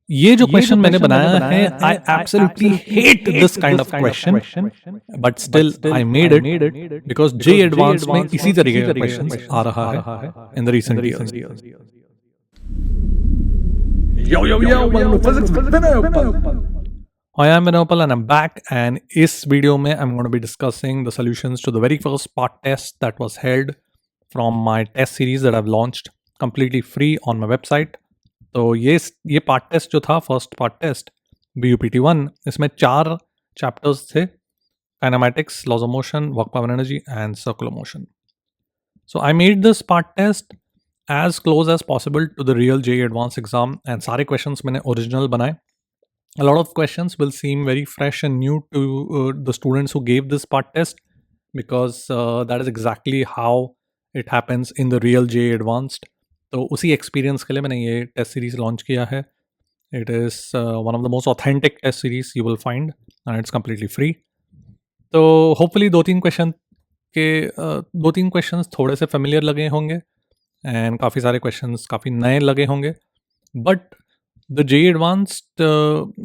ये जो क्वेश्चन मैंने बनाया है, I absolutely hate this kind of question, but still I made it because J advance में इसी तरीके का क्वेश्चन आ रहा है in the recent years. Yo, physics with Vinay. I am Vinopal and I'm back, and इस video में I'm going to be discussing the solutions to the very first part test that was held from my test series that I've launched completely free on my website. तो ये part test जो था, first part test BUPT1, इसमें 4 chapters थे: kinematics, laws of motion, work power energy and circular motion. So I made this part test as close as possible to the real JEE Advanced exam, and सारे questions मैंने original बनाए. A lot of questions will seem very fresh and new to the students who gave this part test, because that is exactly how it happens in the real JEE Advanced. तो उसी experience के लिए मैंने ये test series launch किया है. It is one of the most authentic test series you will find, and it's completely free. तो hopefully 2-3 questions थोड़े से familiar लगे होंगे, एंड काफ़ी सारे क्वेश्चंस काफ़ी नए लगे होंगे, but the JEE advanced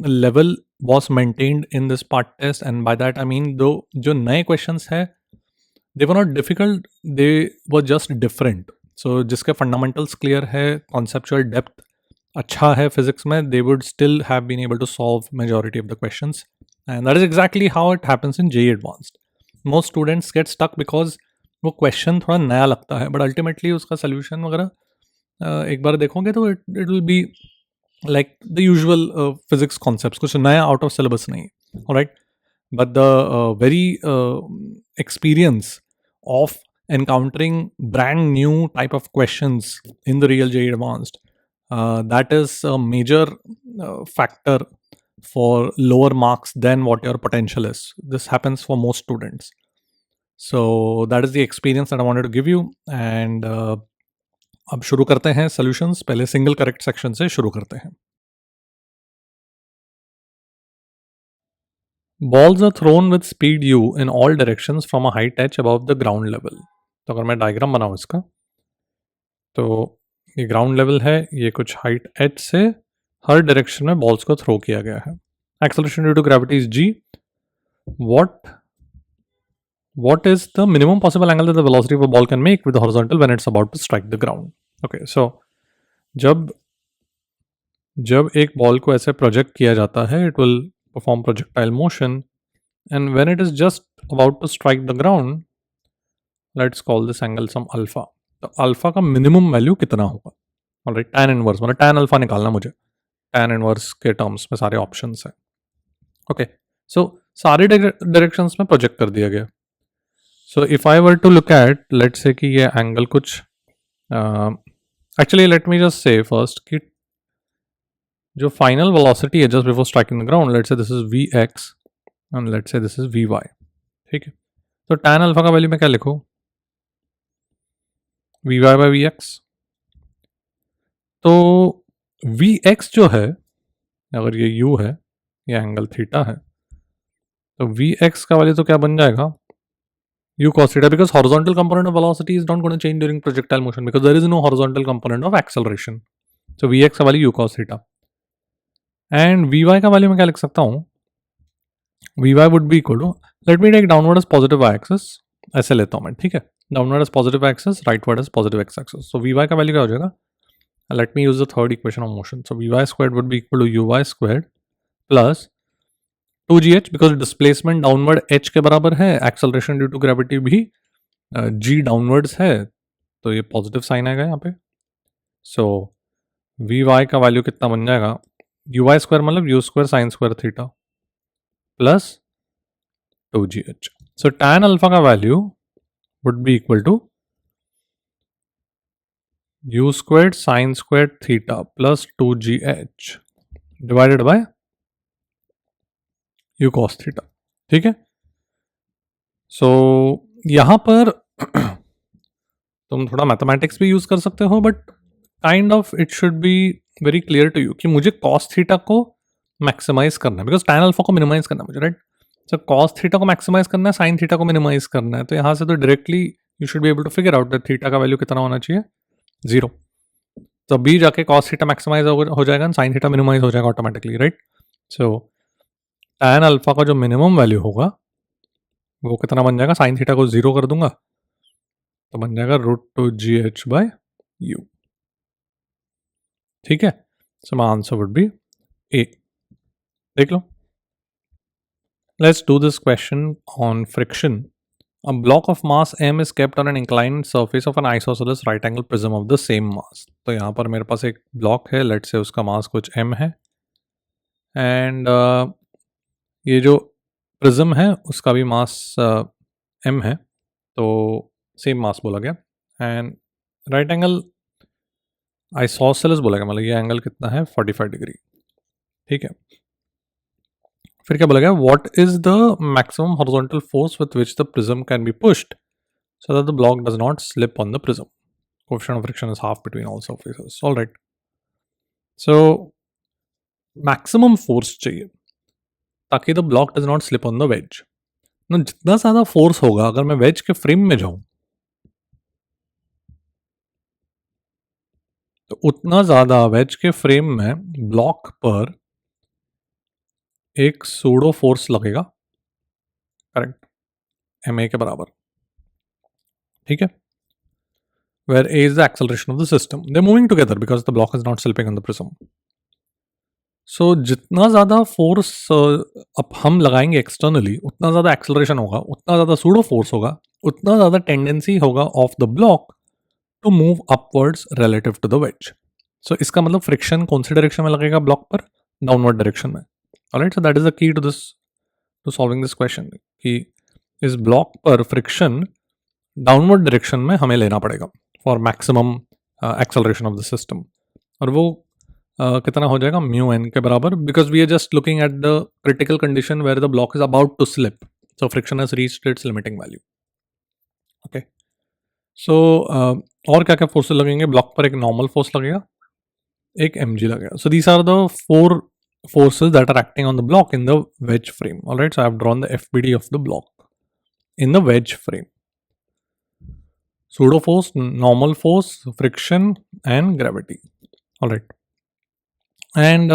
level was maintained in this part test. And by that I mean though जो नए क्वेश्चंस है, they were not difficult, they were just different. So जिसके फंडामेंटल्स क्लियर है, कॉन्सेप्चुअल डेप्थ अच्छा है physics में, they would still have been able to solve majority of the questions. And that is exactly how it happens in JEE advanced. Most students get stuck because वो question थोड़ा नया लगता है, but ultimately उसका solution वगैरह एक बार देखोगे तो it will be like the usual physics concepts, कुछ नया आउट ऑफ सिलेबस नहीं, right. But the very experience of encountering brand new type of questions in the real JEE Advanced, that is a major factor for lower marks than what your potential is. This happens for most students. So that is the experience that I wanted to give you. And अब शुरू करते हैं solutions. पहले single correct section से शुरू करते हैं. Balls are thrown with speed u in all directions from a height h above the ground level. तो अगर मैं डायग्राम बनाऊँ इसका, तो ये ग्राउंड लेवल है, ये कुछ हाइट h से हर डायरेक्शन में बॉल्स को थ्रो किया गया है. Acceleration due to gravity is g. What is the minimum possible angle that the velocity of a ball can make with the horizontal when it's about to strike the ground? Okay, so जब एक ball को ऐसे project किया जाता है, it will perform projectile motion, and when it is just about to strike the ground, let's call this angle some alpha. तो alpha का minimum value कितना होगा? ऑलराइट, tan इनवर्स, मतलब tan अल्फा निकालना मुझे. tan इनवर्स के terms में सारे ऑप्शंस हैं. ओके, सो सारे डायरेक्शंस में प्रोजेक्ट कर दिया गया. So if I were to look at, let's say कि ये angle कुछ actually let me just say first कि जो final velocity है just before striking the ground, let's say this is Vx and let's say this is Vy. ठीक है, तो tan alpha का वैल्यू मैं क्या लिखूँ? Vy by Vx. तो Vx जो है, अगर ये u है, ये एंगल थीटा है, तो Vx का वैल्यू तो क्या बन जाएगा? U cos theta, because horizontal component of velocity is not going to change during projectile motion because there is no horizontal component of acceleration. So Vx का value U cos theta. And Vy का value मैं क्या लिख सकता हूँ? Vy would be equal to, let me take downward as positive y axis, ऐसे लेता हूँ मैं, ठीक है. Downward as positive axis, rightward as positive x axis. So Vy का वैल्यू क्या हो जाएगा? Let me use the third equation of motion. So Vy squared would be equal to Uy squared plus 2gh, because displacement downward h के बराबर है, acceleration due to gravity भी g downwards है, तो ये पॉजिटिव साइन आएगा यहाँ पे. सो Vy का वैल्यू कितना बन जाएगा? Uy स्क्वायर मतलब u square sine square theta plus 2gh. So tan alpha का value would be equal to u square sine square theta plus 2gh divided by U cos theta. ठीक है, सो यहाँ पर तुम थोड़ा मैथमेटिक्स भी यूज कर सकते हो, but kind of it should be very clear to you कि मुझे cos थीटा को मैक्सिमाइज करना है, बिकॉज tan अल्फा को मिनिमाइज करना है मुझे, राइट. सो cos थीटा को मैक्सिमाइज करना है, sin थीटा को मिनिमाइज करना है, तो यहाँ से तो directly you should be able to figure out that theta का वैल्यू कितना होना चाहिए? 0. तभी जाके कॉस थीटा मैक्सिमाइज हो जाएगा, साइन थीटा मिनिमाइज हो जाएगा ऑटोमेटिकली, राइट? सो tan अल्फा का जो मिनिमम वैल्यू होगा वो कितना बन जाएगा, साइन थीटा को 0 कर दूंगा तो बन जाएगा √2gh/u। ठीक है, so my answer would be A. देख लो, let's do this question on friction. A block of mass m is kept on an inclined surface of an isosceles right angle prism of the same mass। तो यहाँ पर मेरे पास एक block है, late से उसका मास कुछ m है, एंड ये जो प्रिज्म है उसका भी मास m है, तो सेम मास बोला गया। एंड राइट एंगल आइसोसेलेस बोला गया, मतलब ये एंगल कितना है 45 डिग्री। ठीक है, फिर क्या बोला गया, what is the maximum horizontal force with which the prism can be pushed so that the block does not slip on the prism. Coefficient of friction is half between all surfaces. All right. So maximum force चाहिए ताकि the block does not slip on the wedge. ना जितना ज़्यादा force होगा अगर मैं veg के frame में जाऊं तो उतना ज़्यादा वेज के फ्रेम में ब्लॉक पर एक सूडो फोर्स लगेगा, करेक्ट, ma के बराबर। ठीक है, where a is the acceleration of the system. They're moving together because the block is not slipping on the prism. So जितना ज़्यादा फोर्स अब हम लगाएंगे एक्सटर्नली उतना ज़्यादा एक्सेलरेशन होगा, उतना ज़्यादा सूडो फोर्स होगा, उतना ज़्यादा टेंडेंसी होगा of the block to move upwards relative to the wedge. So इसका मतलब फ्रिक्शन कौन सी डायरेक्शन में लगेगा ब्लॉक पर, डाउनवर्ड डायरेक्शन में। Alright, so that is the key to this, to solving this question, कि इस ब्लॉक पर फ्रिक्शन डाउनवर्ड डायरेक्शन में हमें लेना पड़ेगा for maximum acceleration of the system, और वो कितना हो जाएगा म्यू एन के बराबर, because we are just looking at the critical condition where the block is about to slip, so friction has reached its limiting value. Okay, so और क्या क्या फोर्सेस लगेंगे ब्लॉक पर, एक नॉर्मल फोर्स लगेगा, एक mg लगेगा। So these are the 4 forces that are acting on the block in the wedge frame. All right, so I have drawn the FBD of the block in the wedge frame. Pseudo force, normal force, friction and gravity. All right, and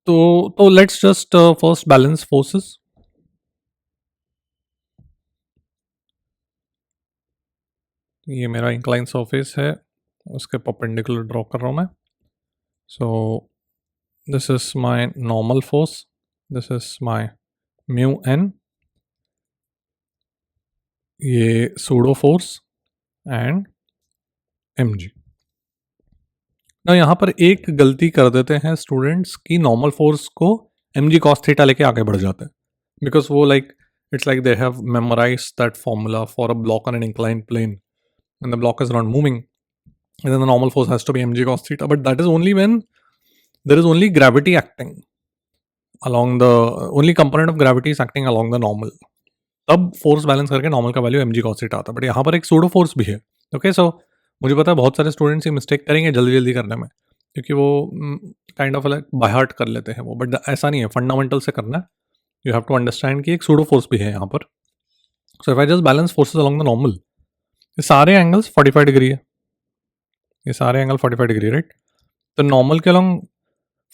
so let's just first balance forces. ये मेरा incline surface है, उसके perpendicular draw कर रहा हूँ मैं। सो this is my normal force, this is my mu n, ये pseudo force and mg। ना यहाँ पर एक गलती कर देते हैं स्टूडेंट्स की नॉर्मल फोर्स को mg cos थीटा लेके आगे बढ़ जाते हैं, बिकॉज वो like it's like they have memorised that formula for a block on an inclined plane when the block is not moving, and then the normal force has to be mg cos theta, but that is only when there is only gravity acting along the, only component of gravity is acting along the normal, तब force balance करके normal का value mg cos theta आता है। But यहाँ पर एक pseudo force भी है। ओके, सो मुझे पता है बहुत सारे स्टूडेंट्स ये मिस्टेक करेंगे जल्दी जल्दी करने में, क्योंकि वो kind of like by heart कर लेते हैं वो, बट ऐसा नहीं है, फंडामेंटल से करना है। यू हैव टू अंडरस्टैंड कि एक सूडो फोर्स भी है यहाँ पर। So if I just balance forces along the normal, ये सारे एंगल्स 45 डिग्री है, ये सारे एंगल 45 डिग्री, राइट? तो नॉर्मल के अलॉन्ग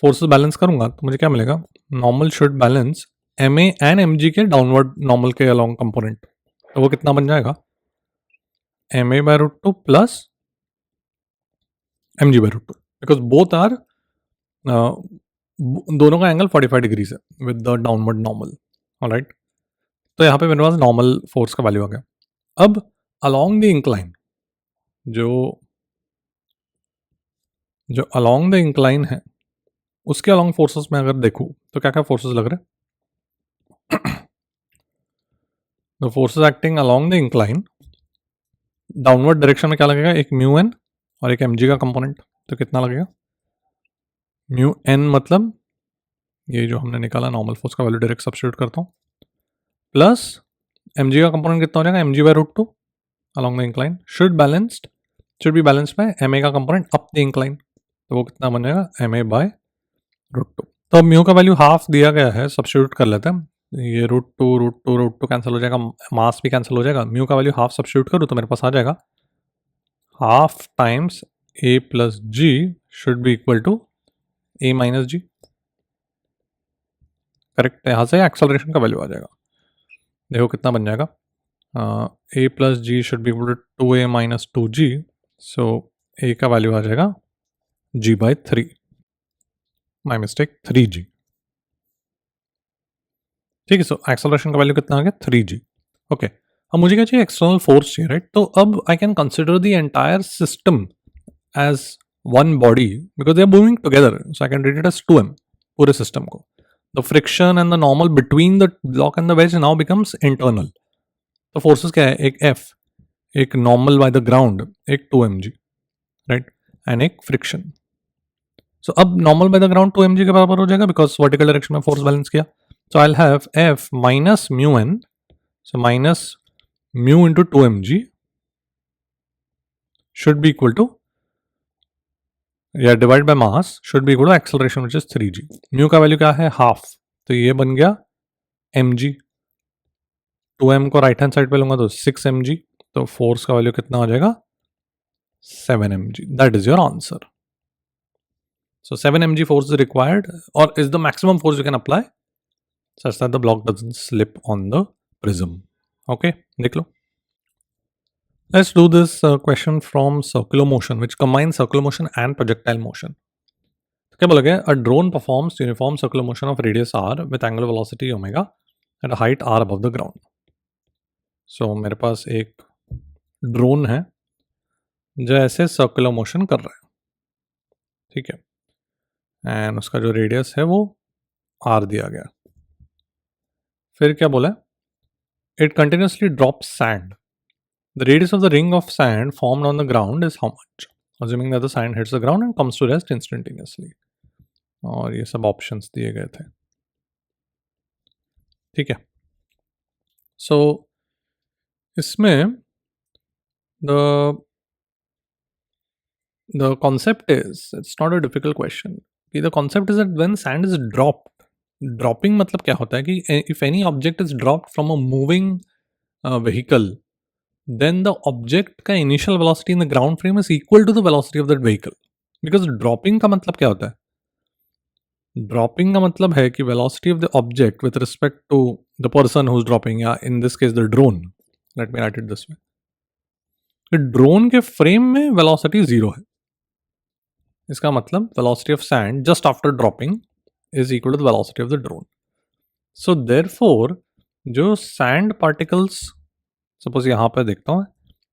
फोर्सेस बैलेंस करूंगा तो मुझे क्या मिलेगा, normal should balance M A and M G के डाउनवर्ड नॉर्मल के अलॉन्ग कंपोनेंट। तो वो कितना बन जाएगा, M A by root two plus M G by root two, because both are, दोनों का एंगल 45 डिग्री है with the downward normal. Alright, तो यहाँ पे मेरे पास नॉर्मल फोर्स का वैल्यू आ गया। अब अलोंग द इंक्लाइन, जो अलोंग द इंक्लाइन है उसके अलोंग फोर्सेस में अगर देखूं तो क्या क्या फोर्सेस लग रहे हैं। The forces acting along the incline downward direction में क्या लगेगा, एक म्यू एन और एक mg का कंपोनेंट। तो कितना लगेगा, म्यू एन मतलब ये जो हमने निकाला नॉर्मल फोर्स का वैल्यू डायरेक्ट सब्स्टिट्यूट करता हूँ, प्लस mg का कंपोनेंट कितना हो जाएगा, mg by root two along the incline should be balanced by ma का कंपोनेंट अप द इंक्लाइन। तो वो कितना बन जाएगा, ma बाय रूट टू। तो अब म्यू का वैल्यू हाफ दिया गया है, सब्स्टिट्यूट कर लेते हैं। ये रूट टू कैंसिल हो जाएगा, मास भी कैंसिल हो जाएगा, म्यू का वैल्यू हाफ सब्स्टिट्यूट करूँ तो मेरे पास आ जाएगा half times A plus ji should be equal to A minus G. Correct, यहाँ से एक्सेलरेशन का वैल्यू आ जाएगा। देखो कितना बन जाएगा, a plus ji should be equal to 2a minus 2g। So a का वैल्यू आ जाएगा g by 3, my mistake 3g। ठीक है, सो एक्सेलरेशन का वैल्यू कितना आ गया 3g। ओके, अब मुझे क्या चाहिए, एक्सटर्नल फोर्स चाहिए, राइट। तो अब I can consider the entire system as one body because they are moving together, so I can rate it as 2m पूरे सिस्टम को। The friction and the normal between the block and the wedge now becomes internal. तो forces क्या है, एक F, एक normal by the ground, एक 2mg, right, and एक friction. सो अब normal by the ground 2mg के बराबर हो जाएगा बिकॉज वर्टिकल डायरेक्शन में फोर्स बैलेंस किया। So I will have F minus mu n, so minus mu into 2mg should be equal to, या divide by mass should be equal to acceleration which is 3g। Mu का value क्या है, half, तो ये बन गया mg। 2m को right hand side पे लूंगा तो 6mg, तो फोर्स का वैल्यू कितना हो जाएगा 7mg। That is your answer. So 7 mg force is required or is the maximum force you can apply such that the block doesn't slip on the prism. Okay, देख लो. Let's do this question from circular motion which combines circular motion and projectile motion. क्या बोला गया, a drone performs uniform circular motion of radius r with angular velocity omega at a height r above the ground. So मेरे पास एक drone है जो ऐसे circular motion कर रहा है, ठीक है, एंड उसका जो रेडियस है वो r दिया गया। फिर क्या बोला, it continuously drops sand. The radius of the ring of sand formed on the ground is how much? Assuming that the sand hits the ground and comes to rest instantaneously. और ये सब options दिए गए थे, ठीक है। सो इसमें the concept is, it's not a difficult question, कि the concept is that when sand is dropped, dropping मतलब क्या होता है कि if any object is dropped from a moving vehicle, then the object का initial velocity in the ground frame is equal to the velocity of that vehicle. Because dropping का मतलब क्या होता है, dropping का मतलब है कि velocity of the object with respect to the person who's dropping, या in this case the drone, let me write it this way, drone के फ्रेम में वेलोसिटी 0 है। इसका मतलब velocity of sand just after dropping is equal to the velocity of the drone. So therefore जो sand particles, suppose यहाँ पे देखता हूँ,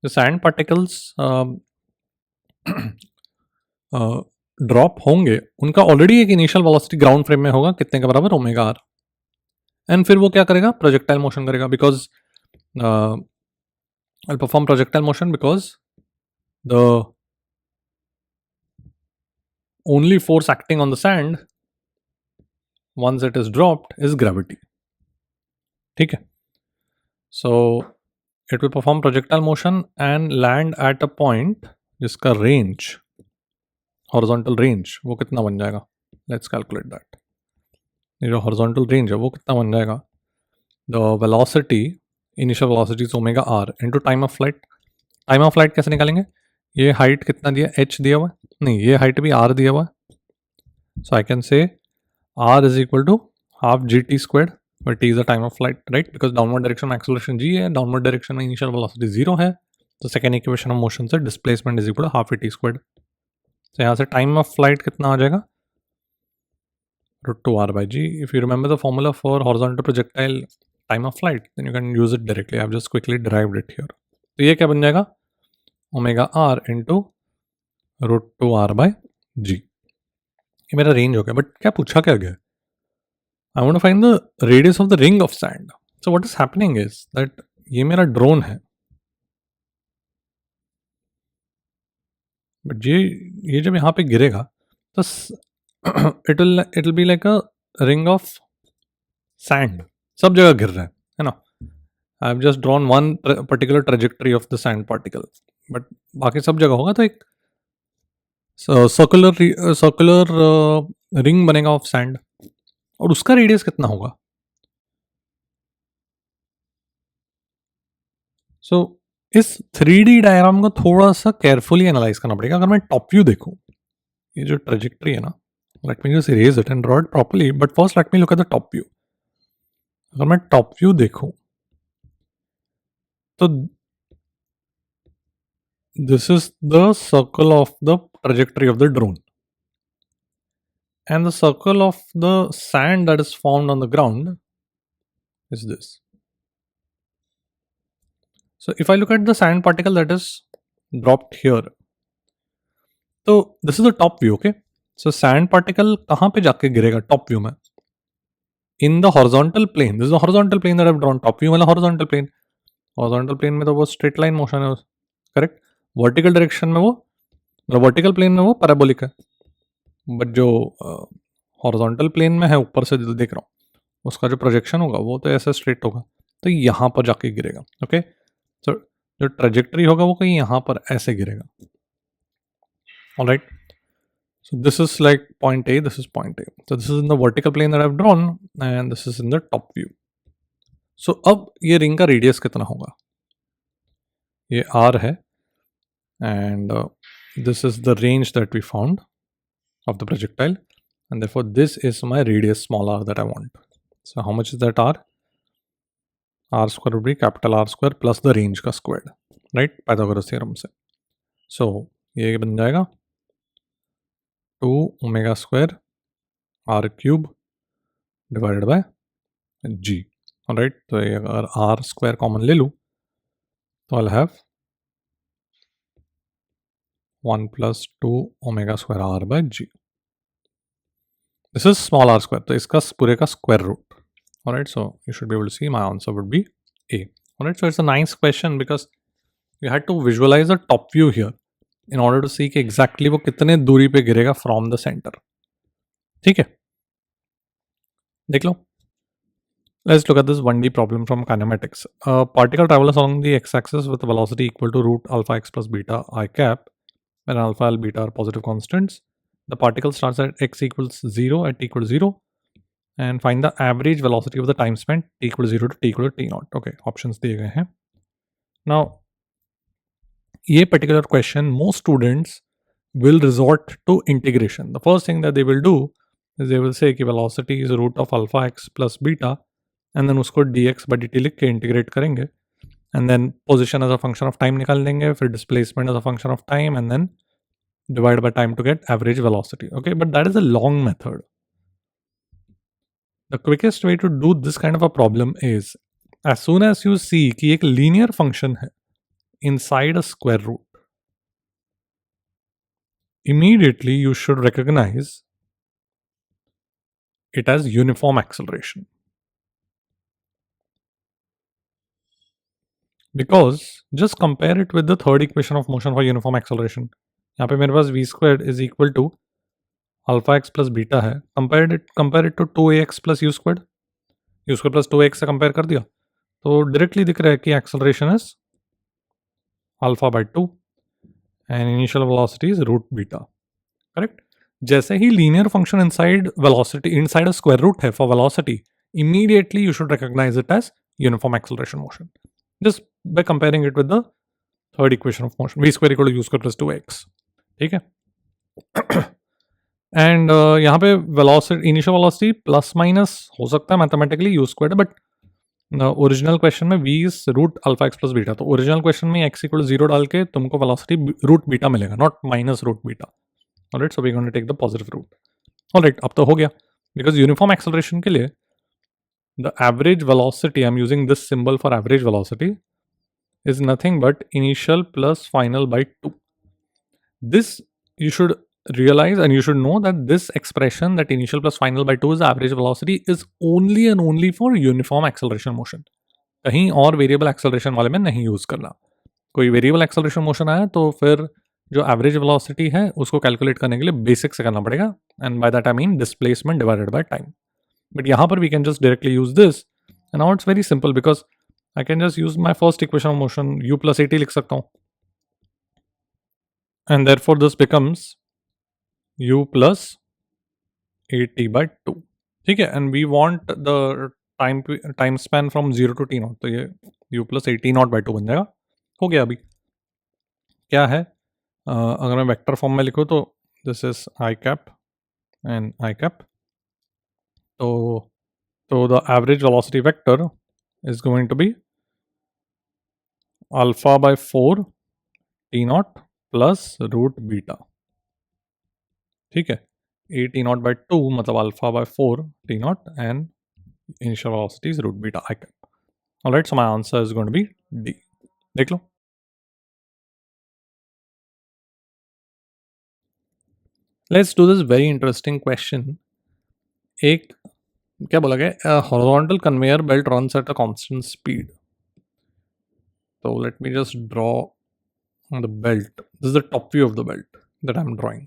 जो सैंड पार्टिकल्स ड्रॉप होंगे उनका ऑलरेडी एक इनिशियल वेलोसिटी ग्राउंड फ्रेम में होगा, कितने के बराबर, ओमेगा आर। एंड फिर वो क्या करेगा, प्रोजेक्टाइल मोशन करेगा, because I'll perform projectile motion because the only force acting on the sand once it is dropped is gravity. ठीक है, so it will perform projectile motion and land at a point जिसका range, horizontal range, वो कितना बन जाएगा, let's calculate that. ये जो horizontal range है वो कितना बन जाएगा, the velocity, initial velocity is omega R into time of flight. Time of flight कैसे निकालेंगे, ये हाइट कितना दिया, h दिया हुआ है, नहीं ये हाइट भी r दिया हुआ है। So I can say r is equal to half g t squared, where t is the time of flight, right? Because downward direction में acceleration g है, downward direction में initial velocity 0 है, तो second equation of motion से displacement is equal to half a t squared। तो यहाँ से time of flight कितना आ जाएगा, √2 r by g। If you remember the formula for horizontal projectile time of flight, then you can use it directly. I've just quickly derived it here. तो ये क्या बन जाएगा, omega R into √2 r by g। ये मेरा range हो गया, but क्या पूछा क्या गया, I want to find the radius of the ring of sand. So what is happening is that ये मेरा ड्रोन है, बट ये जब यहाँ पे गिरेगा तो it will be like a ring of sand, सब जगह गिर रहा है ना। I have just drawn one particular trajectory of the sand particle, but बाकी सब जगह होगा, तो एक सर्कुलर रिंग बनेगा ऑफ सैंड, और उसका रेडियस कितना होगा। सो इस 3D डायग्राम को थोड़ा सा केयरफुली एनालाइज करना पड़ेगा. अगर मैं टॉप व्यू देखूं, ये जो ट्रेजेक्ट्री है ना, late me just erase it and draw it properly, but first let me look at the top view. अगर मैं टॉप व्यू देखूं तो this is the circle of the trajectory of the drone, and the circle of the sand that is formed on the ground is this. So if I look at the sand particle that is dropped here, so this is the top view. Okay, so sand particle कहाँ पे जाके गिरेगा top view में? In the horizontal plane. This is the horizontal plane that I've drawn. Top view वाला horizontal plane. Horizontal plane में तो वो straight line motion है, correct? Vertical direction में वो, मतलब vertical plane में वो parabolic है. बट जो हॉरिजॉन्टल प्लेन में है ऊपर से जो देख रहा हूँ, उसका जो प्रोजेक्शन होगा वो तो ऐसे स्ट्रेट होगा, तो यहाँ पर जाके गिरेगा. ओके, तो जो ट्रेजेक्टरी होगा वो कहीं यहाँ पर ऐसे गिरेगा. Alright, so this is like point A, this is point A. So this is in the vertical plane that I have drawn and this is in the top view. So अब ये ring का radius कितना होगा? ये r है and this is the range that we found of the projectile, and therefore this is my radius small r that I want. So how much is that r? R square would be capital R square plus the range का squared, right? Pythagoras theorem से. So ये बन जाएगा 2 omega square r cube divided by g. Alright, तो ये अगर r square common ले लूँ तो I'll have 1 plus 2 omega square r by g. This is small r square, तो इसका पूरे का square root. Alright, so you should be able to see my answer would be A. Alright, so it's a nice question because you had to visualize the top view here in order to see कि exactly वो कितने दूरी पे गिरेगा from the center. ठीक है, देख लो. Let's look at this 1D problem from kinematics. A particle travels along the x-axis with a velocity equal to root alpha x plus beta I cap, when alpha and beta are positive constants. The particle starts at x equals 0 at t equals 0 and find the average velocity of the time spent t equals 0 to t equal to t naught. Okay, options दिए गए हैं. Now, ये particular question, most students will resort to integration. The first thing that they will do is they will say कि velocity is root of alpha x plus beta and then उसको dx by dt लिख के integrate करेंगे and then position as a function of time निकाल देंगे, फिर displacement as a function of time and then divide by time to get average velocity. Okay, but that is a long method. The quickest way to do this kind of a problem is as soon as you see कि एक linear function है inside a square root, immediately you should recognize it as uniform acceleration. Because just compare it with the third equation of motion for uniform acceleration. यहाँ पे मेरे पास v squared is equal to alpha x plus beta है. Compare it to 2ax plus u squared. u squared plus 2ax से compare कर दिया तो directly दिख रहा है कि acceleration is alpha by 2 and initial velocity is root beta. Correct? जैसे ही linear function inside velocity inside a square root है for velocity, immediately you should recognize it as uniform acceleration motion. Just by comparing it with the third equation of motion, v square equal to u square plus 2x. ठीक है? And यहाँ पे velocity, initial velocity plus minus हो सकता है mathematically U squared, but original question में v is root alpha X plus beta, तो original question में x इक्वल 0 डाल के तुमको वेलोसिटी रूट बीटा मिलेगा, not minus root beta. Alright, so we going to take the positive root. Alright, अब तो हो गया बिकॉज यूनिफॉर्म एक्सेलरेशन के लिए the average velocity, I am using this symbol for average velocity, is nothing but initial plus final by 2. This you should realize and you should know that this expression, that initial plus final by 2 is the average velocity, is only and only for uniform acceleration motion. कहीं और variable acceleration वाले में नहीं use करना. कोई variable acceleration motion आया तो फिर जो एवरेज वेलोसिटी है उसको कैलकुलेट करने के लिए बेसिक से करना पड़ेगा, and by that I mean displacement divided by time. But यहाँ पर we can just directly use this and now it's very simple because I can just use my first equation of motion, u plus at लिख सकता हूँ, and therefore this becomes u plus at by 2. ठीक है, and we want the time span from 0 to t naught, तो ये u plus at naught by 2 बन जाएगा. हो गया अभी क्या है, अगर मैं वेक्टर फॉर्म में लिखूँ तो this is i cap and i cap, तो the average velocity vector is going to be alpha by 4 t naught plus root beta, ठीक है, ए टी नॉट बाय 2 मतलब alpha by 4 t naught and initial velocity is root beta i cap. Alright, so my answer is going to be D. देख लो. Let's do this very interesting question. एक क्या बोला गया, horizontal conveyor belt runs at a constant speed. So let me just draw the belt. This is the top view of the belt that I'm drawing.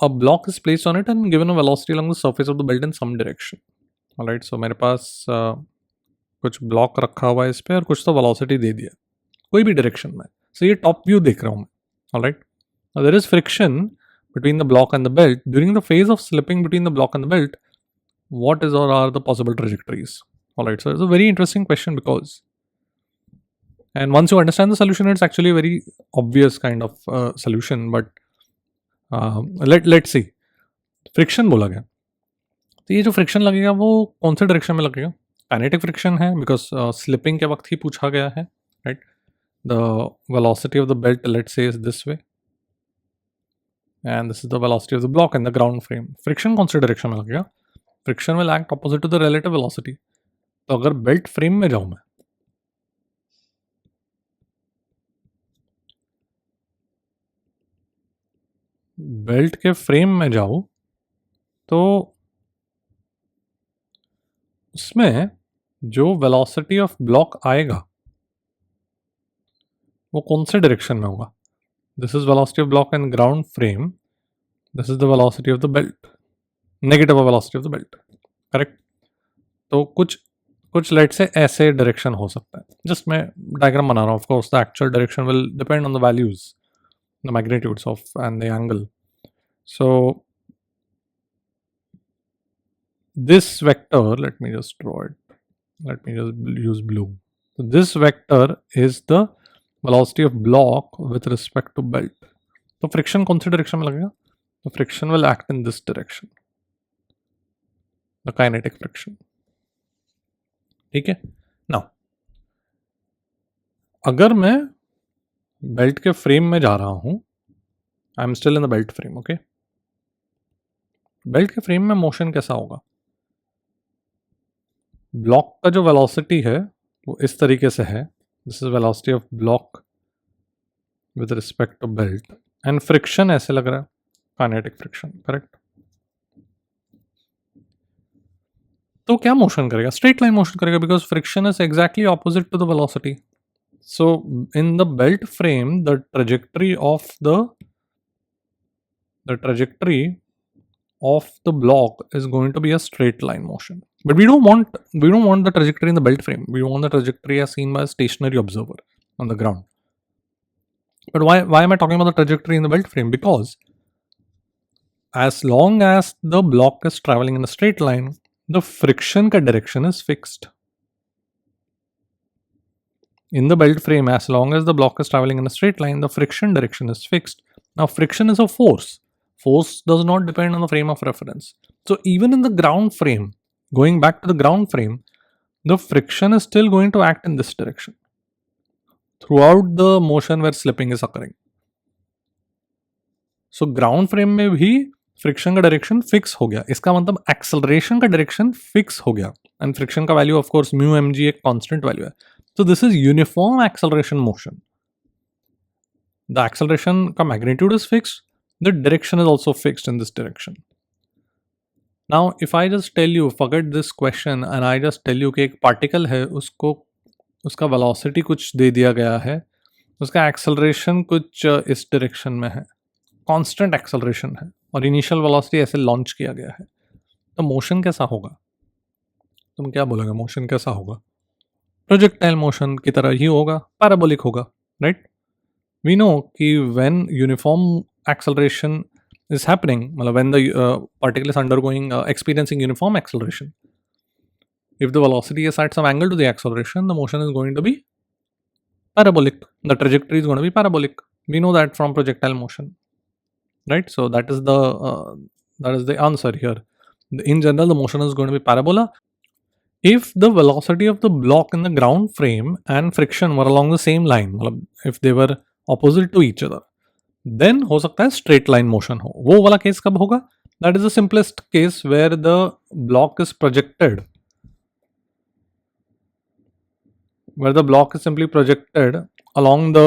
A block is placed on it and given a velocity along the surface of the belt in some direction. Alright, so मेरे पास कुछ block रखा हुआ है इस पे और कुछ तो वेलोसिटी दे दिया कोई भी डायरेक्शन में. सो ये टॉप व्यू देख रहा हूँ मैं. Alright, there is friction between the block and the belt. During the phase of slipping between the block and the belt, what is or are the possible trajectories? Alright, so it's a very interesting question because, and once you understand the solution, it's actually a very obvious kind of solution. But let's see. Friction बोला गया, तो ये जो friction लगेगा वो कौन से direction में लगेगा? काइनेटिक फ्रिक्शन है बिकॉज स्लिपिंग के वक्त ही पूछा गया है, right? The velocity of the belt let's say is this way and this is the velocity of the block in the ground frame. Friction कौन से डायरेक्शन में लगेगा? Friction will act opposite to the relative velocity. तो अगर belt frame में जाऊं मैं, belt के फ्रेम में जाऊं तो उसमें जो वेलोसिटी ऑफ ब्लॉक आएगा वो कौन से डायरेक्शन में होगा? This is velocity of block in ground frame, this is the velocity of the belt, negative velocity of the belt, correct? तो कुछ लेट से ऐसे डायरेक्शन हो सकता है. जस्ट मैं डायग्राम बना रहा हूँ. Of course the actual direction will depend on the values, the magnitudes of and the angle. So this vector, let me just draw it, let me just use blue. So this vector is the velocity of block with respect to belt. So friction कौन सी direction में लगेगा? The friction will act in this direction, the kinetic friction. ठीक है. Now अगर मैं belt के frame में जा रहा हूं, I am still in the belt frame, okay. Belt के फ्रेम में मोशन कैसा होगा? ब्लॉक का जो वेलोसिटी है वो इस तरीके से है. This is velocity of block with respect to belt and friction ऐसे लग रहा है, काइनेटिक फ्रिक्शन, करेक्ट? तो क्या मोशन करेगा? स्ट्रेट लाइन मोशन करेगा because friction is exactly opposite to the velocity. So in the belt frame the trajectory of the block is going to be a straight line motion. But we don't want the trajectory in the belt frame. We want the trajectory as seen by a stationary observer on the ground. But why am I talking about the trajectory in the belt frame? Because as long as the block is traveling in a straight line, the friction ka direction is fixed. In the belt frame, as long as the block is traveling in a straight line, the friction direction is fixed. Now, friction is a force. Force does not depend on the frame of reference. So even in the ground frame, going back to the ground frame, the friction is still going to act in this direction throughout the motion where slipping is occurring. So ground frame में भी friction का direction fix हो गया. इसका मतलब acceleration का direction fix हो गया. And friction का value of course mu mg एक constant value है. So this is uniform acceleration motion. The acceleration का magnitude is fixed. The direction is also fixed in this direction. Now, if I just tell you, forget this question, and I just tell you कि एक particle है, उसका velocity कुछ दे दिया गया है, उसका acceleration कुछ इस direction में है, constant acceleration है, और initial velocity ऐसे launch किया गया है, तो motion कैसा होगा? तुम क्या बोलोगे? motion कैसा होगा? Projectile motion की तरह ही होगा, parabolic होगा, right? We know कि when uniform acceleration is happening, when the particle is undergoing experiencing uniform acceleration, if the velocity is at some angle to the acceleration, the motion is going to be parabolic. The trajectory is going to be parabolic. We know that from projectile motion, right? So that is the answer here. In general, the motion is going to be parabola. If the velocity of the block in the ground frame and friction were along the same line, if they were opposite to each other, then हो सकता है straight line motion हो. वो वाला case कब होगा? That is the simplest case where the block is projected, where the block is simply projected along the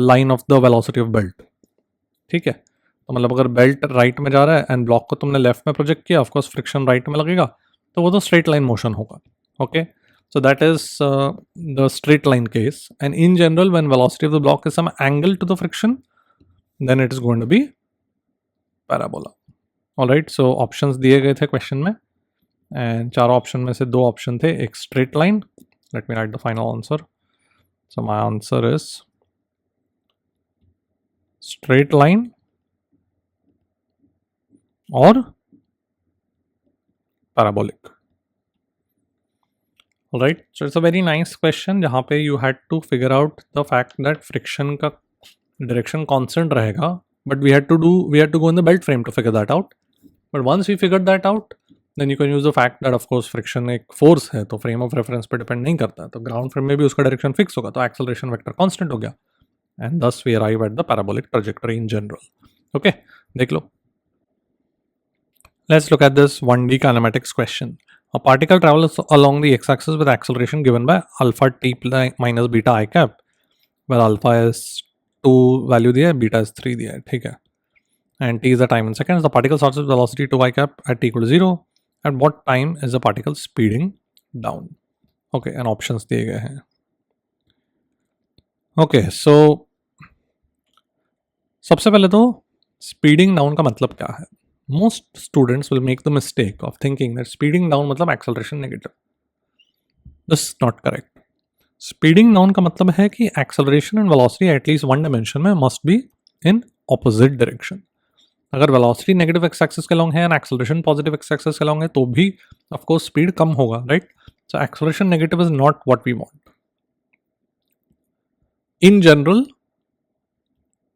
line of the velocity of belt. ठीक है, तो मतलब अगर बेल्ट राइट में जा रहा है एंड ब्लॉक को तुमने लेफ्ट में प्रोजेक्ट किया, ऑफ कोर्स फ्रिक्शन राइट में लगेगा, तो वो तो स्ट्रेट लाइन मोशन होगा. Okay, so that is the straight line case, and in general when velocity of the block is some angle to the friction, then it is going to be parabola. All right, so options दिए गए थे question में, and चारों option में से दो option थे, एक straight line. Let me right the final answer. So my answer is straight line और parabolic. Alright, so it's a very nice question जहाँ पे you had to figure out the fact that friction का direction constant रहेगा, but we had to go in the belt frame to figure that out. But once we figured that out, then you can use the fact that of course friction एक force है, तो frame of reference पे depend नहीं करता, तो ground frame में भी उसका direction fix होगा, तो acceleration vector constant हो गया, and thus we arrive at the parabolic trajectory in general. Okay, देख लो. Let's look at this 1D kinematics question. A particle travels along the x-axis with acceleration given by alpha t minus beta I cap, where alpha is 2 value दिया है, beta is 3 दिया है, ठीक है, and t is the time in seconds. The particle starts with velocity 2 I cap at t equal to 0. At what time is the particle speeding down? Okay, and options दिए गए हैं. Okay, so सबसे पहले तो speeding down का मतलब क्या है? Most students will make the mistake of thinking that speeding down मतलब acceleration negative. This is not correct. Speeding down का मतलब है कि acceleration and velocity at least one dimension में must be in opposite direction. अगर velocity negative x-axis के along है and acceleration positive x-axis के along है, तो भी of course speed कम होगा, right? So acceleration negative is not what we want. In general,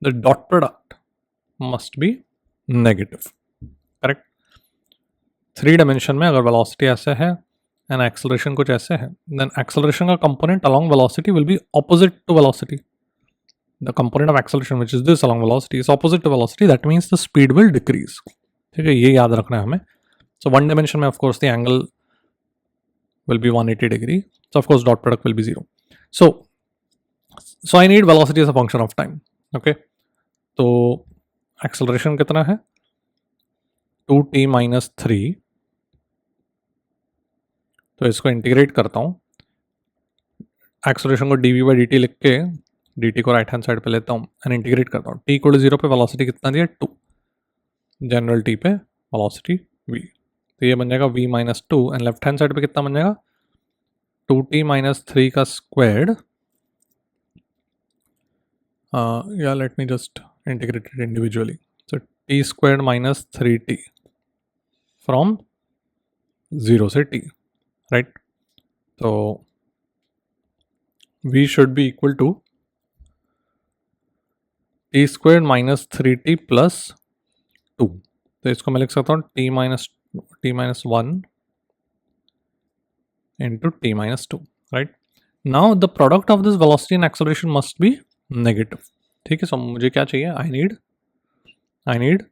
the dot product must be negative. Correct. 3 dimension में अगर velocity ऐसे है एंड एक्सेलरेशन कुछ ऐसे है, देन एक्सेलरेशन का component along velocity will be opposite to velocity. The component of acceleration which is this along velocity is opposite to velocity, that means the speed will decrease. ठीक है, ये याद रखना है हमें. सो 1 डायमेंशन में of course the angle will be 180 degree, so of course dot product will be 0. So I need velocity as a function of time. Okay, तो acceleration कितना है? 2t minus 3. तो इसको इंटीग्रेट करता हूँ, एक्सेलरेशन को dv by dt लिख के dt को राइट हैंड साइड पे लेता हूँ एंड इंटीग्रेट करता हूँ. t इक्वल टू 0 पे वेलोसिटी कितना दिया? 2. जनरल t पे वेलोसिटी v, तो ये बन जाएगा v minus 2, and left hand side पे कितना बन जाएगा? 2t माइनस 3 का स्क्वायर्ड. या late me just integrate it individually. So t squared minus 3t from 0 से t, right? So v should be equal to t squared minus 3t plus 2. तो इसको मैं लिख सकता हूँ t minus 1 into t minus 2, right? Now the product of this velocity and acceleration must be negative. ठीक है, so मुझे क्या चाहिए? I need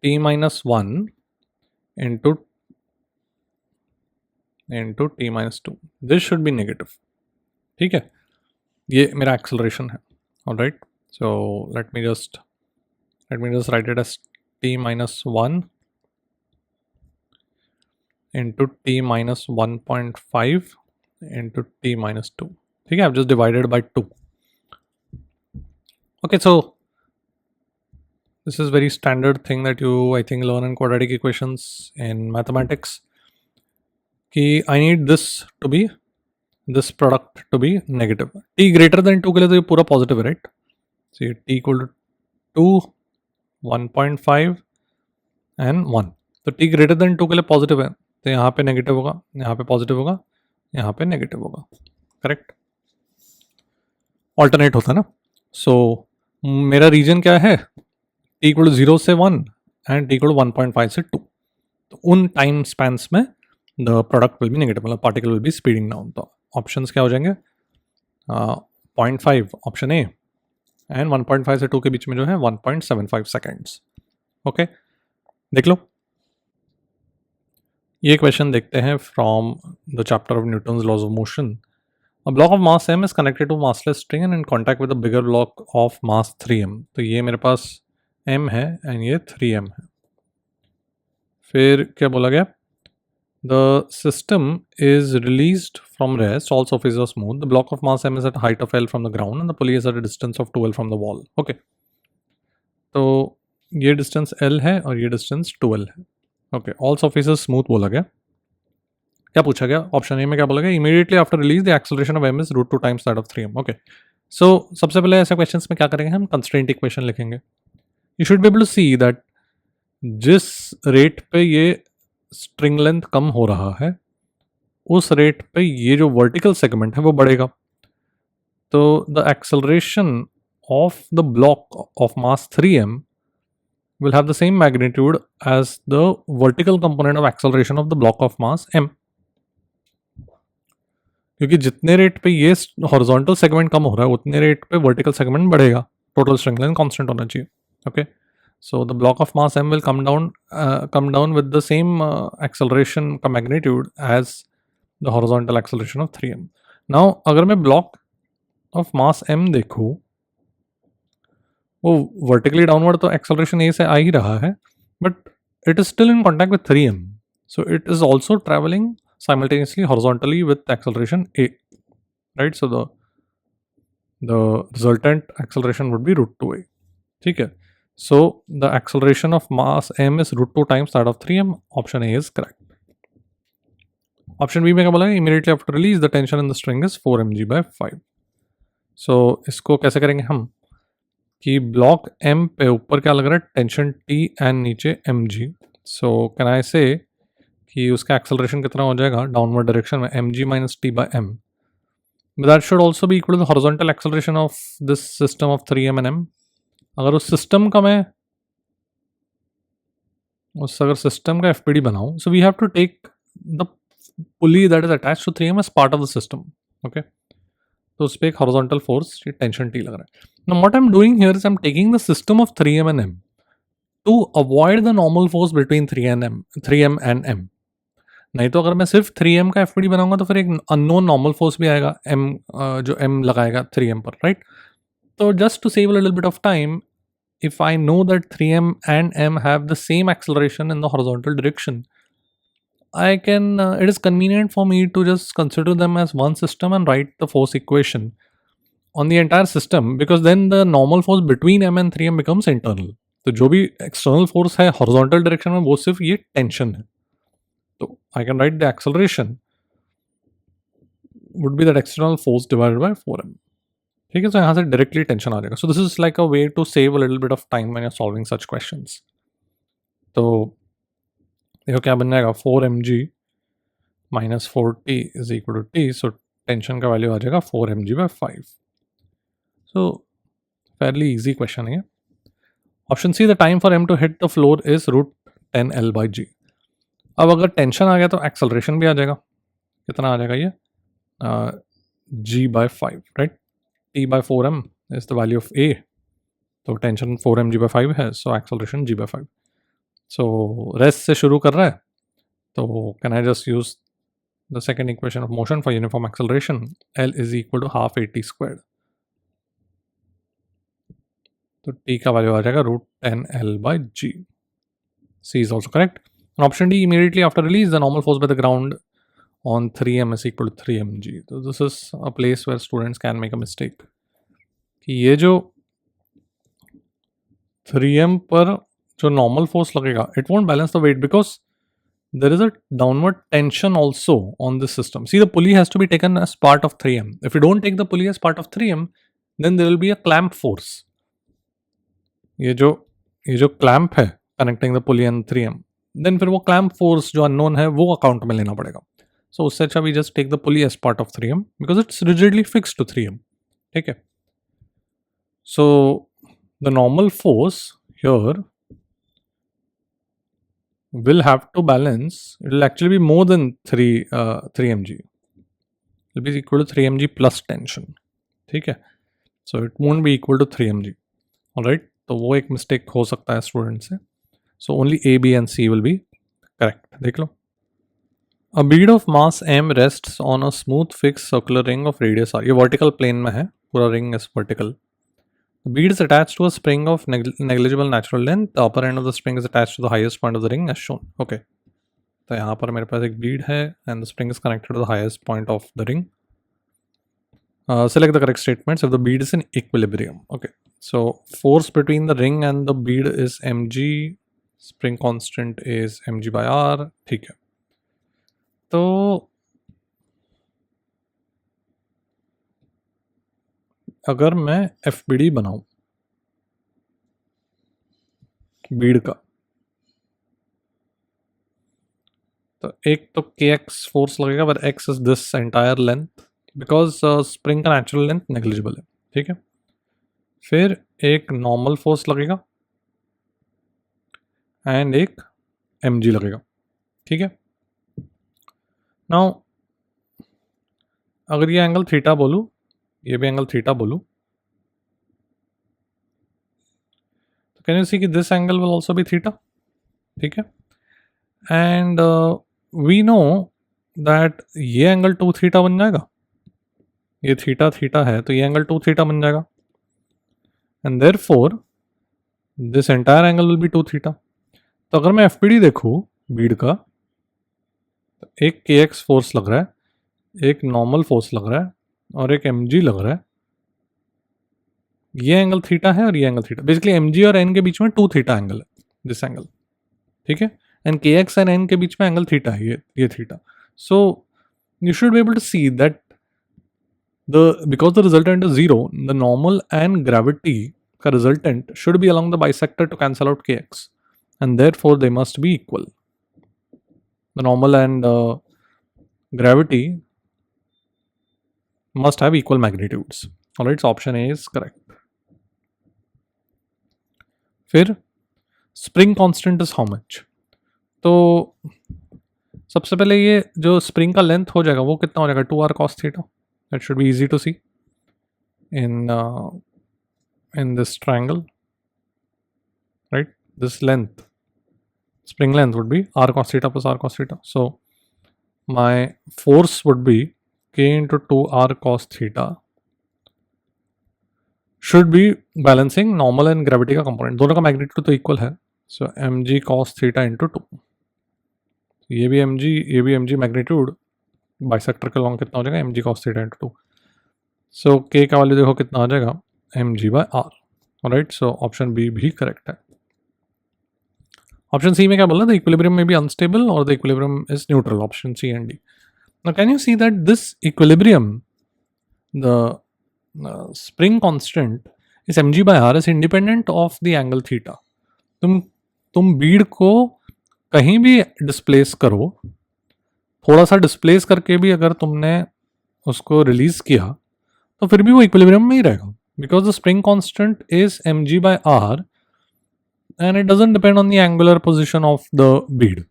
t minus 1 into t minus 2. This should be negative. ठीक है, ये मेरा acceleration है. All right, so let me just write it as t minus 1 into t minus 1.5 into t minus 2. ठीक है, I've just divided by 2. Okay, so this is very standard thing that you I think learn in quadratic equations in mathematics, कि I need this product to be negative. t greater than 2 के लिए तो ये पूरा positive है, right? So t equal to 2, 1.5 and 1. तो t greater than 2 के लिए positive है, तो यहाँ पे नेगेटिव होगा, यहाँ पे पॉजिटिव होगा, यहाँ पे नेगेटिव होगा, करेक्ट। ऑल्टरनेट होता है ना। सो मेरा रीजन क्या है, t इक्वल टू 0 से 1 एंड t इक्वल टू 1.5 से 2। तो उन टाइम स्पैन्स में the product will be negative, मतलब particle will be speeding down. तो ऑप्शंस क्या हो जाएंगे, 0.5 ऑप्शन ए, एंड 1.5 से 2 के बीच में जो है 1.75 सेकेंड्स। ओके, देख लो ये क्वेश्चन देखते हैं from the chapter of Newton's laws of motion. A block of mass m is connected to massless string and in contact with a bigger block of mass 3m। तो ये मेरे पास m है and ये 3m है। फिर क्या बोला गया, the system is released from rest, all surfaces are smooth, the block of mass m is at height of L from the ground and the pulley is at a distance of 2L from the wall। okay, तो ये distance L है और ये distance 2L है। Okay, all surfaces smooth बोला गया। क्या पूछा गया, ऑप्शन ए में क्या बोला गया, immediately after release the acceleration of m is √2 times that of 3m। Okay, so सबसे पहले ऐसे क्वेश्चंस में क्या करेंगे, हम कंस्ट्रेंट इक्वेशन लिखेंगे। You should be able to see that जिस रेट पे ये स्ट्रिंग लेंथ कम हो रहा है उस रेट पे ये जो वर्टिकल सेगमेंट है वो बढ़ेगा। तो the acceleration of the block of mass 3m will have the same magnitude as the vertical component of acceleration of the block of mass m। क्योंकि जितने रेट पे ये हॉरिजॉन्टल सेगमेंट कम हो रहा है उतने रेट पे वर्टिकल सेगमेंट बढ़ेगा, टोटल स्ट्रिंग लेंथ कांस्टेंट होना चाहिए। Okay, so the block of mass m will come down with the same acceleration का magnitude as the horizontal acceleration of 3m। Now अगर मैं ब्लॉक ऑफ मास m देखूँ, वो vertically downward तो acceleration a से आ ही रहा है, but it is still in contact with 3m, so it is also travelling simultaneously horizontally with acceleration a, right? So the resultant acceleration would be √2a। ठीक है, so the acceleration of mass m is √2 times that of 3m। option a is correct। option b में क्या बोला है, immediately after release the tension in the string is 4 mg/5। so इसको कैसे करेंगे हम, कि ब्लॉक m पे ऊपर क्या लग रहा है, टेंशन t एंड नीचे mg। so can I say कि उसका एक्सेलरेशन कितना हो जाएगा डाउनवर्ड डायरेक्शन में, mg minus T by M. That should also be equal to the horizontal acceleration of this system of 3m and m। अगर उस system का मैं अगर सिस्टम का FPD बनाऊं, so we have to take the pulley that is attached to 3m as part of the system. Okay, तो उस पर एक हॉरिजॉन्टल फोर्स टेंशन टी लग रहा है। Now what I am doing here is I am taking the system of 3m and m to avoid the normal force between 3m and m। नहीं तो अगर मैं सिर्फ 3m का FPD बनाऊंगा तो फिर एक अननोन नॉर्मल फोर्स भी आएगा m, जो m लगाएगा 3m पर, राइट। तो just to save a little bit of time, if I know that 3m and m have the same acceleration in the horizontal direction, I can it is convenient for me to just consider them as one system and write the force equation on the entire system, because then the normal force between m and 3m becomes internal। तो जो भी external force है horizontal direction में वो सिर्फ ये tension है। तो I can write the acceleration would be that external force divided by 4m। ठीक है, तो यहाँ से डायरेक्टली टेंशन आ जाएगा। So this is like a way to save a little bit of time when you are solving such questions. तो देखो क्या बन जाएगा, 4mg minus 4t is equal to t। So tension का वैल्यू आ जाएगा 4mg/5। So fairly easy question है। Option C, the time for m to hit the floor is √10L/g। अब अगर टेंशन आ गया तो एक्सेलरेशन भी आ जाएगा। कितना आ जाएगा ये, g/5, right. t/4m is the value of a, तो टेंशन 4mg/5 है, so acceleration g/5। So rest से शुरू कर रहा है, तो can I just use the second equation of motion for uniform acceleration, L is equal to half AT²। तो t का वैल्यू आ जाएगा √10L/g। C is also correct। And option D, immediately after release, the normal force by the ground on 3m is equal to 3mg। So this is a place where students can make a mistake कि ये जो 3m पर जो normal force लगेगा, it won't balance the weight because there is a downward tension also on this system। See, the pulley has to be taken as part of 3m। If you don't take the pulley as part of 3m, then there will be a clamp force। ये जो clamp है connecting the pulley and 3m, then फिर वो clamp force जो unknown है वो account में लेना पड़ेगा. सो उससे अच्छा we just take the pulley as part of 3M because it's rigidly fix to 3M. ठीक है. So the normal force here will have to balance. It will actually be more than 3 mg. It will be equal to 3 mg plus tension. ठीक है. So it won't be equal to 3 mg. Alright. तो वो एक mistake हो सकता है student से. So only A, B and C will be correct. देख लो. A bead of mass m rests on a smooth fixed circular ring of radius r. ये vertical plane में है. पूरा ring is vertical. The bead is attached to a spring of negligible natural length. The upper end of the spring is attached to the highest point of the ring as shown. Okay. तो यहाँ पर मेरे पास एक bead है and the spring is connected to the highest point of the ring. Select the correct statements if the bead is in equilibrium. Okay. So force between the ring and the bead is mg. Spring constant is mg by r. ठीक है. तो अगर मैं FBD बनाऊं बीड का, तो एक तो kx फोर्स लगेगा पर x is this entire length because spring का नेचुरल लेंथ नेग्लिजिबल है. ठीक है. फिर एक नॉर्मल फोर्स लगेगा एंड एक mg लगेगा. ठीक है. नाउ अगर ये एंगल थीटा बोलूं, ये भी एंगल थीटा बोलूं, तो कैन यू सी कि this angle will also be theta. ठीक है. एंड वी नो दैट ये एंगल 2 थीटा बन जाएगा. ये थीटा थीटा है तो ये एंगल 2 थीटा बन जाएगा. And therefore this entire angle will B 2 theta. तो अगर मैं FBD देखूं बीड का, तो एक kx फोर्स लग रहा है, एक नॉर्मल फोर्स लग रहा है और एक mg लग रहा है. ये एंगल थीटा है और ये एंगल थीटा. बेसिकली mg और n के बीच में 2 थीटा एंगल है, दिस एंगल. ठीक है. एंड kx एंड n के बीच में एंगल थीटा है, ये theta. So you should be able to see that because the resultant is 0, the normal and gravity का resultant should be along the bisector to cancel out kx, and therefore they must be equal. The normal and gravity must have equal magnitudes. Alright, so option A is correct. फिर spring constant is how much? तो सबसे पहले ये जो spring का length हो जाएगा वो कितना हो जाएगा, 2r cos theta. That should be easy to see in this triangle, right? This length, spring length would be r cos theta plus r cos theta. So my force would be k into 2r cos theta should be balancing normal and gravity का component. दोनों का magnitude तो equal है. So mg cos theta into 2. ये भी mg magnitude bisector के along कितना हो जाएगा, mg cos theta into 2. So k का वैल्यू देखो कितना आ जाएगा, mg by r. Right. So option B भी करेक्ट है. ऑप्शन सी में क्या बोला, द इक्विलिब्रियम में बी अनस्टेबल और the equilibrium is neutral. Option C and D. Now can you see that this equilibrium, the spring constant is mg by r is independent of the angle theta. तुम बीड को कहीं भी displace करो, थोड़ा सा displace करके भी अगर तुमने उसको रिलीज किया तो फिर भी वो इक्विलिब्रियम में ही रहेगा, because the spring constant is mg by r and it doesn't depend on the angular position of the bead.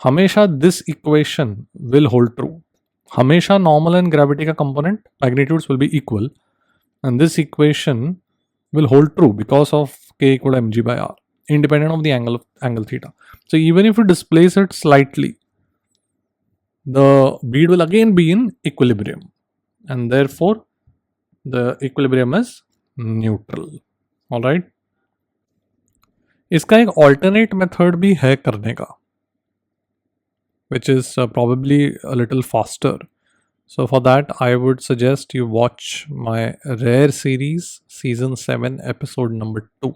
हमेशा this equation will hold true. हमेशा नॉर्मल एंड ग्रेविटी का component magnitudes will be equal and this equation will hold true because of k equal to mg by r independent of the angle theta. So even if you displace it slightly, the bead will again be in equilibrium and therefore the equilibrium is neutral. All right. इसका एक alternate method भी है करने का, which is probably a little faster. So for that I would suggest you watch my rare series season 7 episode number 2.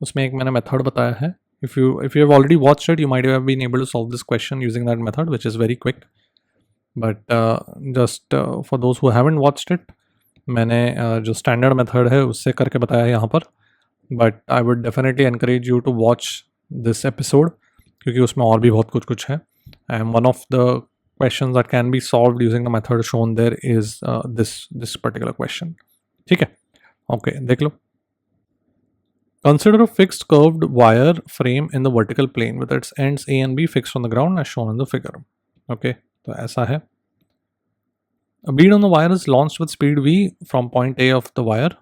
उसमें एक मैंने method बताया है. If you have already watched it, you might have been able to solve this question using that method, which is very quick. But just for those who haven't watched it, मैंने जो standard method है उससे करके बताया है यहाँ पर. But I would definitely encourage you to watch this episode क्योंकि उसमें और भी बहुत कुछ है. And one of the questions that can be solved using the method shown there is this particular question. ठीक है, okay, देख लो. Consider a fixed curved wire frame in the vertical plane with its ends A and B fixed on the ground as shown in the figure. Okay, तो ऐसा है. A bead on the wire is launched with speed v from point A of the wire.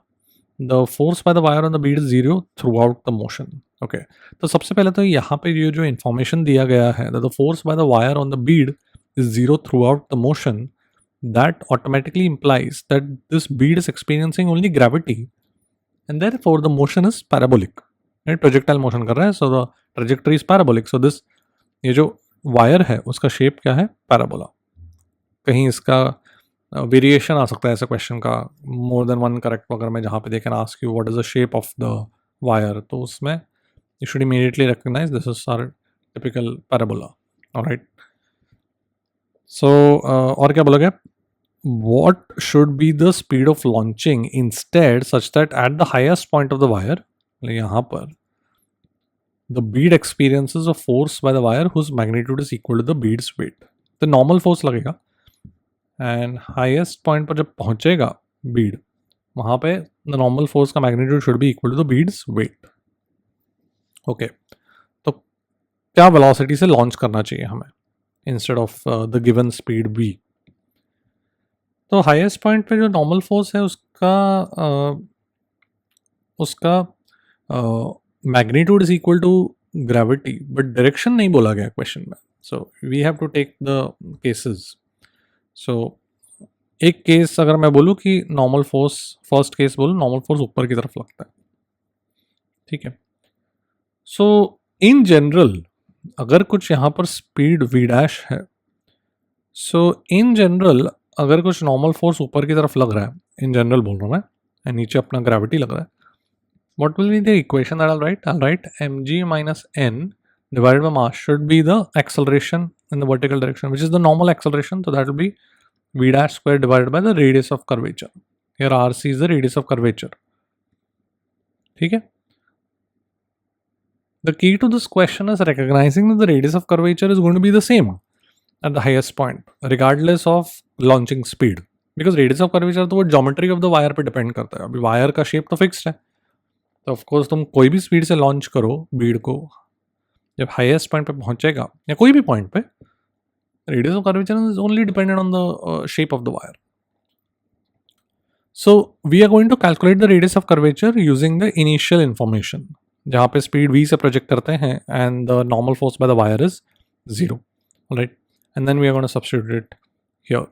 The force by the wire on the bead is 0 throughout the motion. Okay, तो सबसे पहले तो यहाँ पे ये जो information दिया गया है that the force by the wire on the bead is 0 throughout the motion, that automatically implies that this bead is experiencing only gravity and therefore the motion is parabolic. Right? Projectile motion कर रहा है, so the trajectory is parabolic. So this ये जो wire है उसका shape क्या है? Parabola. कहीं इसका वेरिएशन आ सकता है ऐसे क्वेश्चन का, मोर देन वन करेक्ट अगर मैं जहाँ पे देखें ask you what is the shape of the wire, तो उसमें you should immediately recognise this is our typical parabola. Alright, so और क्या बोला गया? What should be the speed of launching instead such that at the highest point of the wire, यहाँ पर the bead experiences a force by the wire whose magnitude is equal to the bead's weight. तो normal force लगेगा and highest point पर जब पहुंचेगा bead, वहां पे the normal force का magnitude should be equal to the bead's weight. Okay, तो क्या वेलोसिटी से लॉन्च करना चाहिए हमें instead of the given speed v? तो हाईएस्ट पॉइंट पे जो नॉर्मल फोर्स है उसका magnitude is equal to gravity, but direction नहीं बोला गया क्वेश्चन में. So we have to take the cases. So एक केस अगर मैं बोलूँ कि नॉर्मल फोर्स, फर्स्ट केस बोलूँ नॉर्मल फोर्स ऊपर की तरफ लगता है, ठीक है. सो इन जनरल अगर कुछ यहाँ पर स्पीड v डैश है, सो इन जनरल अगर कुछ नॉर्मल फोर्स ऊपर की तरफ लग रहा है, इन जनरल बोल रहा हूँ मैं, एंड नीचे अपना ग्रेविटी लग रहा है, what will be the equation that I'll write mg minus n divided by mass should be the acceleration in the vertical direction, which is the normal acceleration. So that will be v dash square divided by the radius of curvature. Here rc is the radius of curvature. ठीक है. The key to this question is recognizing that the radius of curvature is going to be the same at the highest point, regardless of launching speed. Because radius of curvature तो वो geometry of the wire पे depend करता है. अभी wire का shape तो fixed है, तो ऑफकोर्स तुम कोई भी स्पीड से लॉन्च करो बीड को, जब हाईएस्ट पॉइंट पे पहुंचेगा या कोई भी पॉइंट पे, radius of curvature is only dependent on the shape of the wire. So we are going to calculate the radius of curvature using the initial information, जहाँ पे स्पीड v से project करते हैं and the normal force by the wire is 0. Right, and then we are going to substitute it here.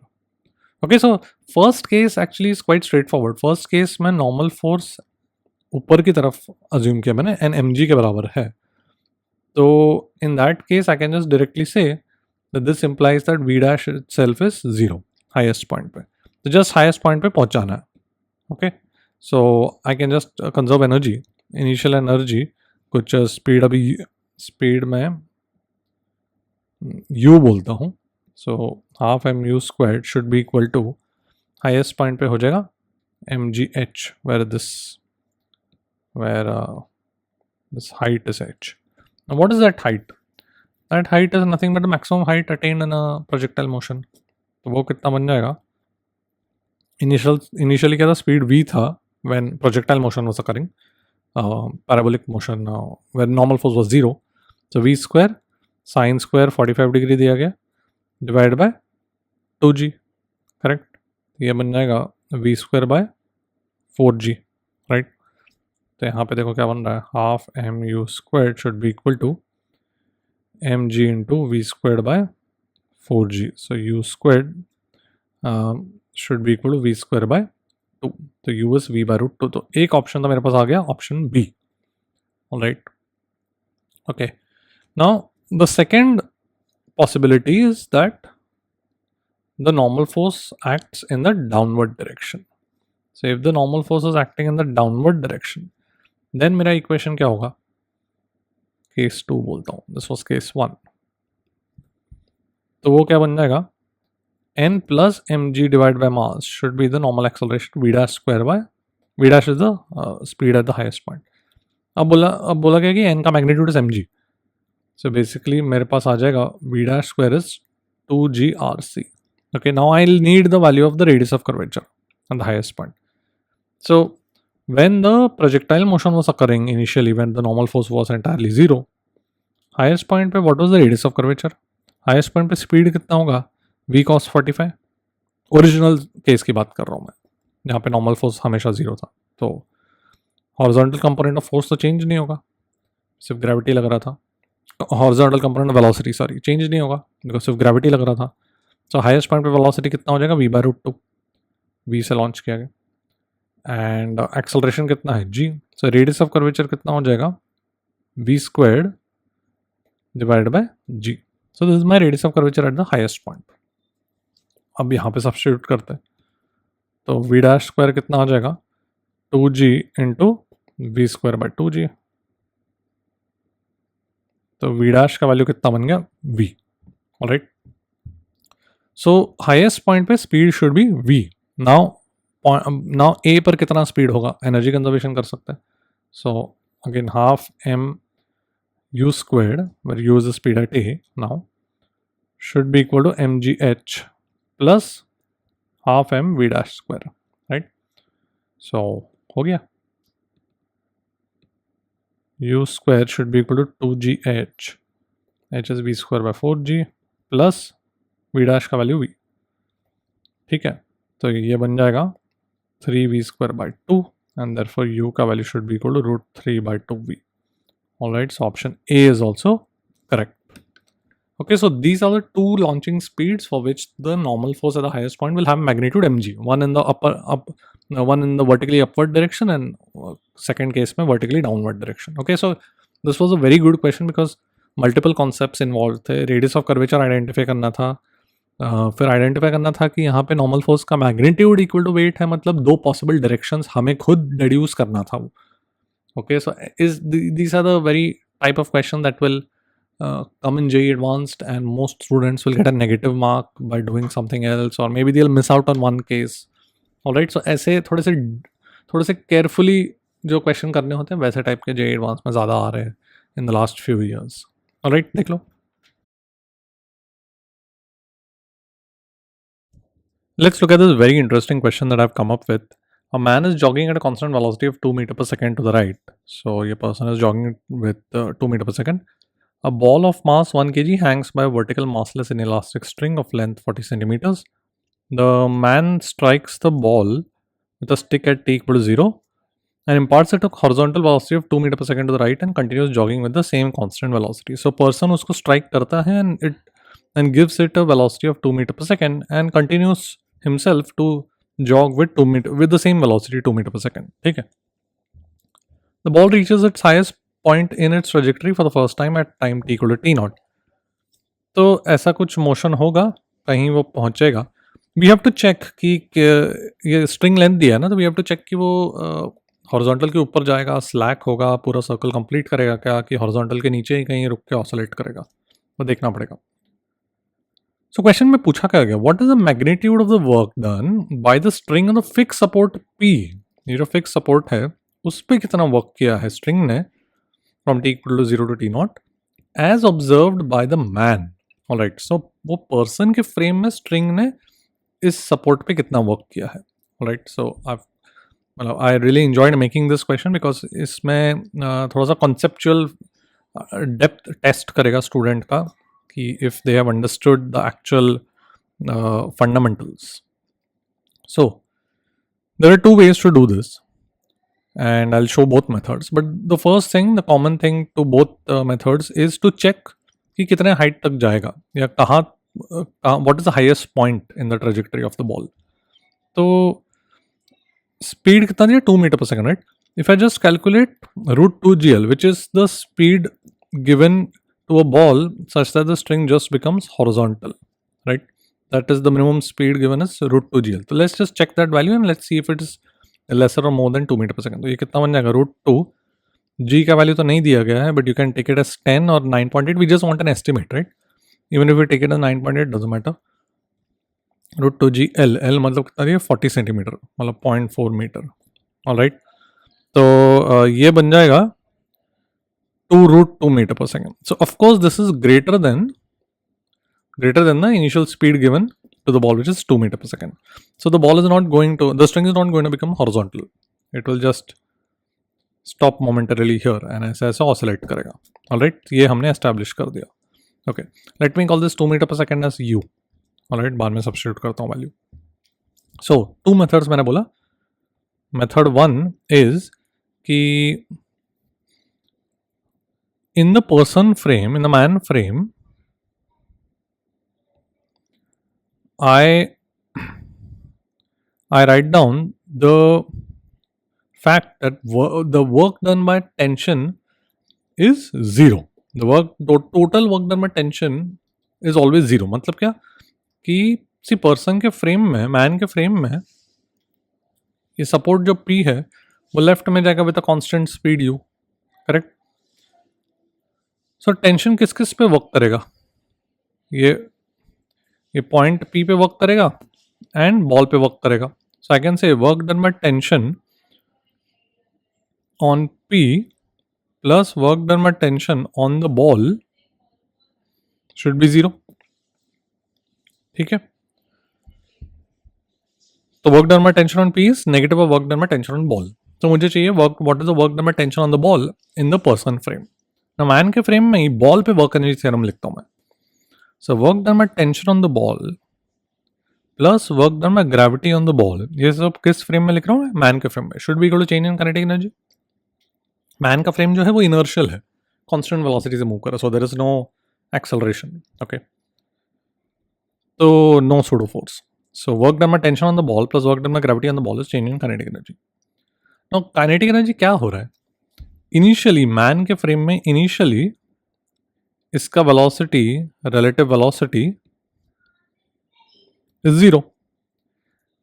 Okay, so first case actually is quite straightforward. First case में normal force ऊपर की तरफ assume किया मैंने N mg के बराबर है, तो in that case I can just directly say that this implies that v dash itself is 0 highest point पे. तो जस्ट हाईएस्ट पॉइंट पे पहुंचाना है. Okay, so I can just conserve energy, initial energy, कुछ स्पीड, अभी speed में u बोलता हूँ, so half mu squared should be equal to highest point पे हो जाएगा mgh, where this height is h. Now what is that height? That height is nothing but the maximum height attained in a projectile motion. तो वो कितना बन जाएगा? Initially क्या था? Speed v था when projectile motion was occurring, parabolic motion where normal force was 0. So v square sin square 45 degree दिया गया divided by 2g, correct? ये बन जाएगा v square by 4g, right? तो यहाँ पे देखो क्या बन रहा है, half mu squared should be equal to mg into v squared by 4g. So u squared should be equal to v square by 2. तो u is v by root 2. तो एक ऑप्शन तो मेरे पास आ गया, option B. Alright, okay. Now the second possibility is that the normal force acts in the downward direction. So if the normal force is acting in the downward direction, then मेरा equation क्या होगा? Case 2 बोलता हूँ, this was case 1. तो वो क्या बन जाएगा? n plus mg divided by mass should be the normal acceleration v dash square by v dash is the speed at the highest point. अब बोला गया कि n का magnitude is mg. So basically मेरे पास आ जाएगा v dash square is 2GRC. Okay, now I'll need the value of the radius of curvature at the highest point. So when the projectile motion was occurring initially, when the normal force was entirely zero, highest point पे what was the radius of curvature? highest point पे speed कितना होगा? v cos 45. Original case की बात कर रहा हूँ मैं, जहाँ पे नॉर्मल फोर्स हमेशा जीरो था. तो हॉरिजॉन्टल कंपोनेंट ऑफ फोर्स तो चेंज नहीं होगा, सिर्फ ग्रेविटी लग रहा था. Horizontal component of velocity sorry change नहीं होगा बिकॉज सिर्फ ग्रेविटी लग रहा था. सो हाईएस्ट पॉइंट पे वेलोसिटी कितना हो जाएगा? v/√2. v से लॉन्च किया गया. एंड एक्सेलरेशन कितना है? g. So radius of curvature कितना हो जाएगा? v² divided by g. So this is my radius of curvature at the highest point. अब यहाँ पे सब्स्टिट्यूट करते हैं तो v dash स्क्वायर कितना आ जाएगा? 2g into v² by 2g. तो v dash का वैल्यू कितना बन गया? v. Alright. So highest point पे speed should be v. Now a पर कितना स्पीड होगा? एनर्जी कंजर्वेशन कर सकते हैं. So again half m u squared, where u is the speed at a now, should be equal to mgh plus half m v dash square, right? So हो गया. u square should be equal to 2gh, h is v square by 4g plus v dash का value v. ठीक है, तो ये बन जाएगा 3v square by 2 and therefore u का value should be equal to √3 by 2v. Alright, so option A is also correct. Okay, so these are the two launching speeds for which the normal force at the highest point will have magnitude mg. One in the one in the vertically upward direction and second case में vertically downward direction. Okay, so this was a very good question because multiple concepts involved थे. Radius of curvature identify करना था, फिर identify करना था कि यहाँ पे नॉर्मल फोर्स का मैग्नीट्यूड इक्वल टू वेट है, मतलब दो पॉसिबल डायरेक्शंस हमें खुद डिड्यूस करना था वो. Okay, so these are the very type of question that will come in JEE Advanced, and most students will get a negative mark by doing something else, or maybe they'll miss out on one case. Alright, so ऐसे थोड़े से carefully जो question करने होते हैं वैसे type के JEE Advanced में ज़्यादा आ रहे हैं in the last few years. Alright, देख लो. Let's look at this very interesting question that I've come up with. A man is jogging at a constant velocity of 2 meters per second to the right. So, a person is jogging with 2 meters per second. A ball of mass 1 kg hangs by a vertical massless inelastic string of length 40 centimeters. The man strikes the ball with a stick at t equal to 0 and imparts it a horizontal velocity of 2 meters per second to the right and continues jogging with the same constant velocity. So, person उसको strike करता है and gives it a velocity of 2 meters per second and continues himself to jog with the same velocity 2 meters per second. ठीक है. The ball reaches its highest point in its trajectory for the first time at time t equal to t0. तो ऐसा कुछ motion होगा, कहीं वो पहुंचेगा. We have to check कि ये स्ट्रिंग लेंथ दिया है ना, तो we have to check कि वो हॉरिजॉन्टल के ऊपर जाएगा, स्लैक होगा, पूरा सर्कल कंप्लीट करेगा क्या, कि हॉरिजॉन्टल के नीचे ही कहीं रुक के ऑसिलेट करेगा, वो देखना पड़ेगा. So क्वेश्चन में पूछा क्या गया? What is the magnitude of the work done by the string on the fixed support P? ये जो fixed support है उस पर कितना वर्क किया है स्ट्रिंग ने from t equal to 0 to t0 as observed by the man. Alright, so वो पर्सन के फ्रेम में स्ट्रिंग ने इस सपोर्ट पे कितना वर्क किया है. Alright, so I really enjoyed making this question because इसमें थोड़ा सा conceptual डेप्थ टेस्ट करेगा स्टूडेंट का कि if they have understood the actual fundamentals. So there are two ways to do this and I'll show both methods, but the first thing, the common thing to both methods is to check कि कितने height तक जाएगा या कहाँ what is the highest point in the trajectory of the ball. तो speed कितना दिया? 2 meters per second, right? If I just calculate √2gl, which is the speed given to a ball such that the string just becomes horizontal, right? That is the minimum speed given as √2gl. So let's just check that value and let's see if it is lesser or more than 2 meters per second. तो ये कितना बन जाएगा? √2. G का value तो नहीं दिया गया है, but you can take it as 10 or 9.8. We just want an estimate, right? Even if we take it as 9.8, doesn't matter. √2gl, L मतलब कितना दिया? 40 सेंटीमीटर, मतलब 0.4 मीटर. ऑलराइट, तो ये बन जाएगा 2 meter per second. So of course this is greater than the initial speed given to the ball, which is 2 meter per second. So the string is not going to become horizontal. It will just stop momentarily here and ऐसे oscillate करेगा. Alright, ये हमने establish कर दिया. Okay, let me call this 2 meter per second as u. Alright, बाद में substitute करता हूँ value. So 2 methods मैंने बोला. Method 1 is कि in the man frame, I write down the fact that the work done by tension is 0. The total work done by tension is always 0. मतलब क्या कि किसी पर्सन के फ्रेम में, man के फ्रेम में, ये सपोर्ट जो P है वो लेफ्ट में जाएगा with a constant speed u. Correct. So tension किस किस पे वर्क करेगा? ये पॉइंट P पे वर्क करेगा एंड बॉल पे वर्क करेगा. So I can say work done by tension on P plus work done by tension on the ball should be 0. ठीक है. तो work done by tension on P is negative of work done by tension on ball. तो मुझे चाहिए what is the work done by tension on the ball in the person frame. ना man के frame में ही ball पे work energy theorem लिखता हूं मैं. सो work done by tension on the ball plus work done by gravity on the ball. ये सब किस फ्रेम में लिख रहा हूँ? मैन के फ्रेम में. Should be equal to change in kinetic energy. Man का फ्रेम जो है वो इनर्शियल है, कांस्टेंट वेलोसिटी से मूव कर रहा है, so there is no acceleration. Okay, तो no pseudo force. So work done by tension on the ball plus work done by gravity on the ball is change in kinetic energy. Now kinetic energy क्या हो रहा है? Initially man के frame में initially इसका velocity, relative velocity is 0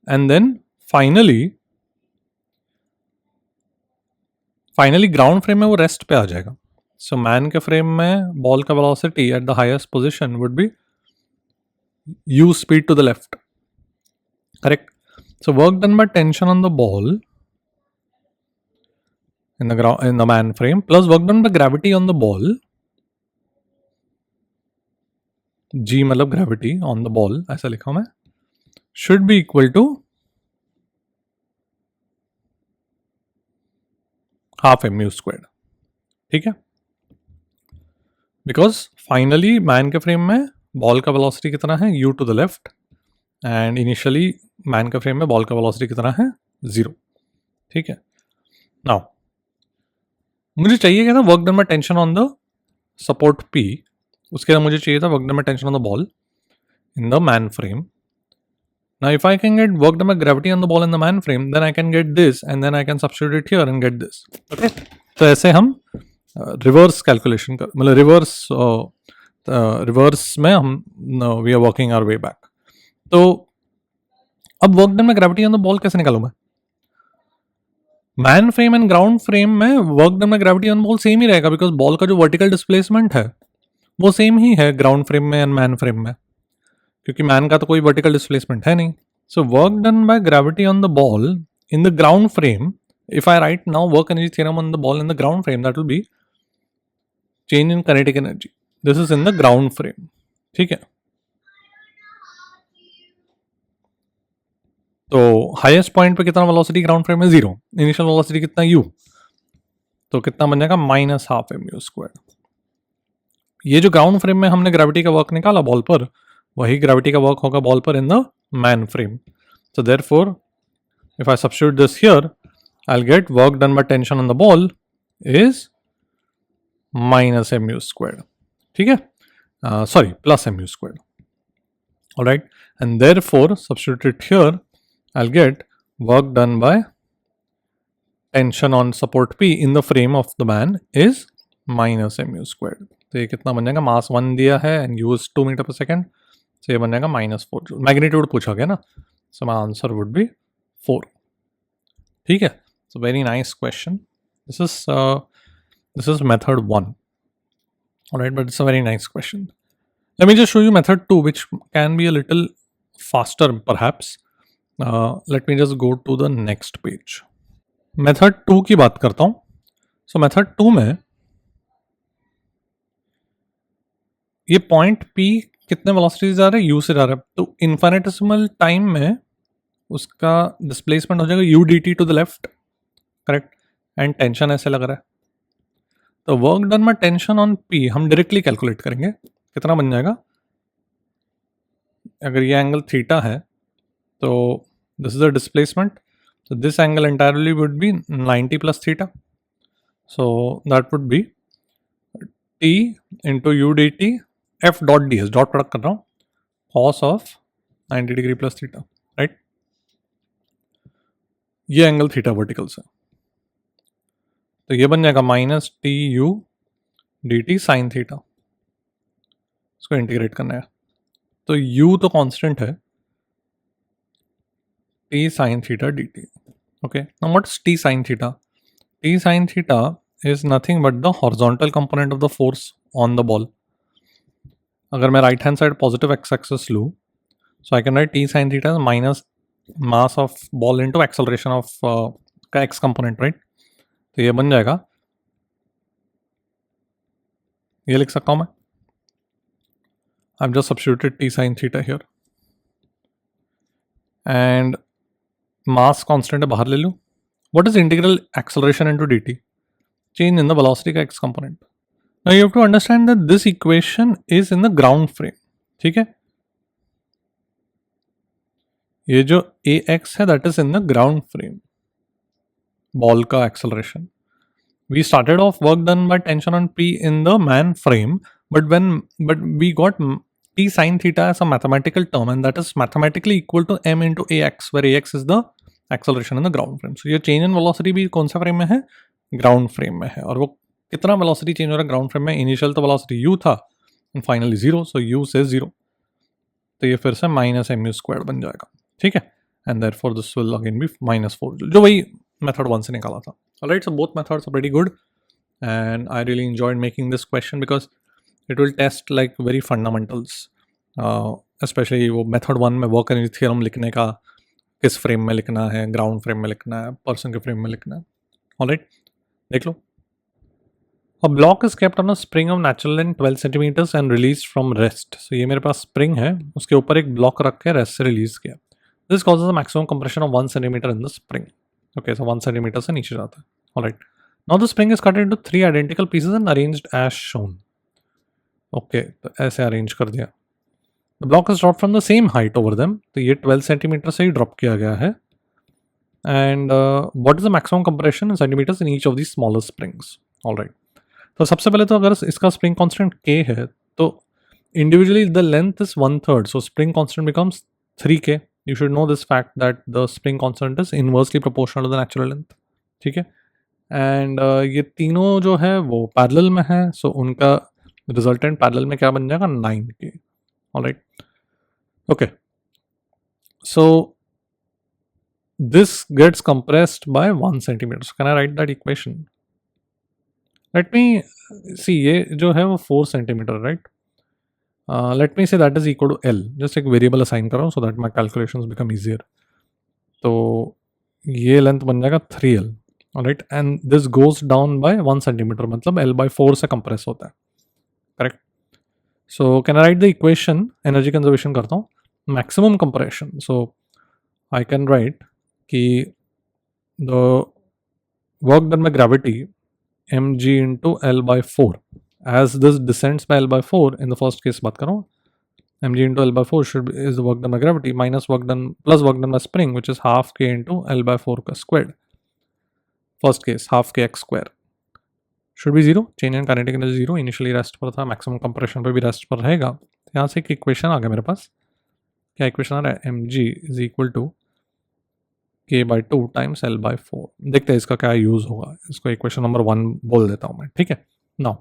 and then finally ground frame में वो rest पे आ जाएगा. सो मैन के फ्रेम में बॉल का velocity at the highest position would be u speed to the left. Correct. So work done by tension on the ball in the man frame plus work done by gravity on the ball, g मतलब gravity on the ball ऐसा लिखा मैं, should be equal to half mu squared. ठीक है. Because finally man के frame में ball का velocity कितना है? u to the left. And initially man के फ्रेम में बॉल का वेलोसिटी कितना है? 0. ठीक है. नाउ मुझे चाहिए क्या था? Work done by tension on the support P. उसके बाद मुझे चाहिए था work done by tension on the ball in the man frame. Now if I can get work done by gravity on the ball in the man frame, then I can get this and then I can substitute it here and get this. Okay? तो ऐसे हम reverse calculation कर, मतलब reverse में हम we are working our way back. तो अब work done by gravity on the ball कैसे निकालूं मैं? Man frame and ground frame में work done by gravity on ball same ही रहेगा, बिकॉज बॉल का जो वर्टिकल डिस्प्लेसमेंट है वो सेम ही है ग्राउंड फ्रेम में एंड मैन फ्रेम में, क्योंकि मैन का तो कोई वर्टिकल डिस्प्लेसमेंट है नहीं. सो work done by gravity on the ball in the ground frame, if I right now work energy theorem on the ball in the ground frame, that will be change in kinetic energy. This is in the ground frame. ठीक है. तो highest point पे कितना velocity ground frame में? 0. Initial velocity कितना? u. तो कितना बन जाएगा? -12 mu स्क्वायर. ये जो ग्राउंड फ्रेम में हमने ग्रेविटी का वर्क निकाला बॉल पर, वही ग्रेविटी का वर्क होगा बॉल पर इन the man frame. So therefore if I substitute this here, I will get work done by tension on the ball is -mu square. ठीक है. Sorry, +mu square. Alright. And therefore substitute here, I'll get work done by tension on support P in the frame of the man is -mu squared. तो ये कितना बन जाएगा? मास 1 दिया है and u is 2 metre per second, तो ये बन जाएगा -4 जूल. मैग्नीट्यूड पूछा गया ना, so my answer would be 4. ठीक है. So very nice question. This is method 1. Alright, but it's a very nice question. Let me just show you method 2, which can be a little faster perhaps. Let me just go to the next page. Method 2 की बात करता हूँ. सो method 2 में ये point P कितने velocity से जा रहा है, U से जा रहा है, तो इन्फिनिटेसिमल टाइम में उसका डिस्प्लेसमेंट हो जाएगा u d t to the left, correct, and tension ऐसे लग रहा है, तो वर्क डन में टेंशन ऑन P हम डायरेक्टली कैलकुलेट करेंगे, कितना बन जाएगा, अगर ये एंगल थीटा है तो this is the displacement, so this angle entirely would be 90 plus theta, so that would be t into u dt f dot ds, dot product कर रहा हूँ, cos of 90 degree plus theta, right, ये angle theta vertical से, तो ये बन जाएगा minus T U d T sine theta, इसको इंटीग्रेट करना है, तो u तो कांस्टेंट है, t sin theta dt. Okay, now what's t sin theta? T sin theta is nothing but the horizontal component of the force on the ball. अगर मैं right hand side positive x axis लूँ, so I can write t sin theta as minus mass of ball into acceleration of का x component, right? तो ये बन जाएगा, ये लिख सकता हूँ मैं, I've just substituted t sin theta here, and mass constant है, बाहर ले लूँ, what is integral acceleration into dt, change in the velocity का x component. Now you have to understand that this equation is in the ground frame, ठीक है, ये जो ax है that is in the ground frame, ball का acceleration. We started off work done by tension on P in the man frame, but we got t sin theta as a mathematical term, and that is mathematically equal to m into ax, where ax is the acceleration in the ground frame. So ये change in velocity भी कौन सा frame में है, ground frame में है, और वो कितना वेलोसिटी चेंज हो रहा है ग्राउंड फ्रेम में, इनिशियल तो वेलोसिटी u था and finally zero, so u से जीरो, तो ये फिर से माइनस एम यू स्क्वायर बन जाएगा, ठीक है, and therefore this will again be minus 4, जो वही मेथड 1 से निकाला था. Alright, so both methods are pretty good and I really enjoyed making this question because it will test like very fundamentals, especially वो method 1 में work energy theorem लिखने का, किस फ्रेम में लिखना है, ग्राउंड फ्रेम में लिखना है, पर्सन के फ्रेम में लिखना है. ऑलराइट, देख लो. A block is kept on a spring of natural length 12 centimeters and released from rest. So ये मेरे पास स्प्रिंग है, उसके ऊपर एक ब्लॉक रख के रेस्ट से रिलीज किया. This causes a maximum compression of 1 centimeter in the spring. Okay, so 1 centimeter से नीचे जाता है. Alright. Now the spring is cut into 3 identical pieces and arranged as shown. Okay, तो ऐसे अरेंज कर दिया. The block is dropped from the same height over them. तो ये 12 centimeter से ही ड्रॉप किया गया है. And what is the maximum compression in centimeters in each of these smaller springs? Alright. तो सबसे पहले तो अगर इसका स्प्रिंग कांस्टेंट k है तो individually the length is 1/3, so spring constant becomes 3k. You should know this fact that the spring constant is inversely proportional to the natural length. ठीक है, एंड ये तीनों जो है वो पैरेलल में है, सो उनका रिजल्टेंट पैरेलल में क्या बन जाएगा, 9k. Alright, okay, so this gets compressed by 1 centimeter. So can I write that equation? Let me see, ये जो है वो 4 centimeter, right. Let me say that is equal to L. Just एक variable assign कर रहा हूँ so that my calculations become easier. तो ये लेंथ बन जाएगा 3L. Alright, and this goes down by 1 centimeter, मतलब L by 4 से कंप्रेस होता है, correct. So can I write the equation, energy conservation करता हूँ, maximum compression. So I can write कि the work done by gravity mg into L by 4, as this descends by L by 4, in the first case बात कर रहा हूँ, mg into L by 4 is the work done by gravity minus work done plus work done by spring, which is half k into L by 4 का squared. First case, half kx square should be 0. Change in kinetic energy 0. Initially rest पर था, maximum compression पे भी rest पर रहेगा. यहाँ से एक इक्वेशन आ गया मेरे पास. क्या इक्वेशन आ रहा है, mg is equal to k by 2 times L by 4. देखते हैं इसका क्या यूज होगा. इसको इक्वेशन नंबर 1 बोल देता हूँ मैं, ठीक है. Now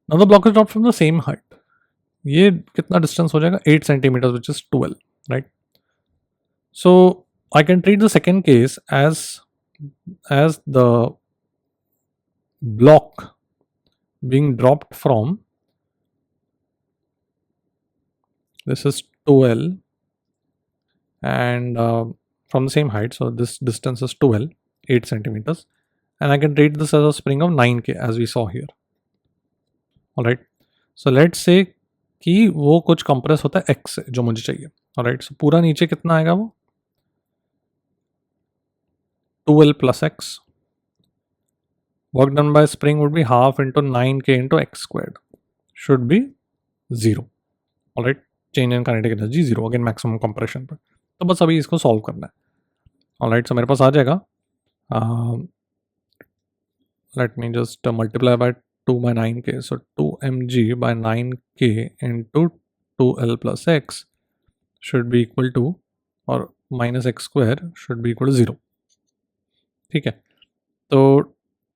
the block is dropped from the same height. ये कितना डिस्टेंस हो जाएगा, 8 centimeters, which is 12, right. So I can treat the second case as the block being dropped from, this is 2L, and from the same height, so this distance is 2L, 8 centimeters, and I can treat this as a spring of 9k as we saw here. Alright, so let's say कि वो कुछ compress होता है x से जो मुझे चाहिए, alright. सो पूरा नीचे कितना आएगा वो 2l plus x. Work done by spring would be half into 9k into x squared. Should be 0. Alright, change in kinetic energy 0. Again maximum compression पर. तो बस अभी इसको सॉल्व करना है. Alright, so मेरे पास आ जाएगा. Let me just multiply by 2 by 9k. So 2mg by 9k into 2l plus x should be equal to, और minus x square should be equal to 0. ठीक है, तो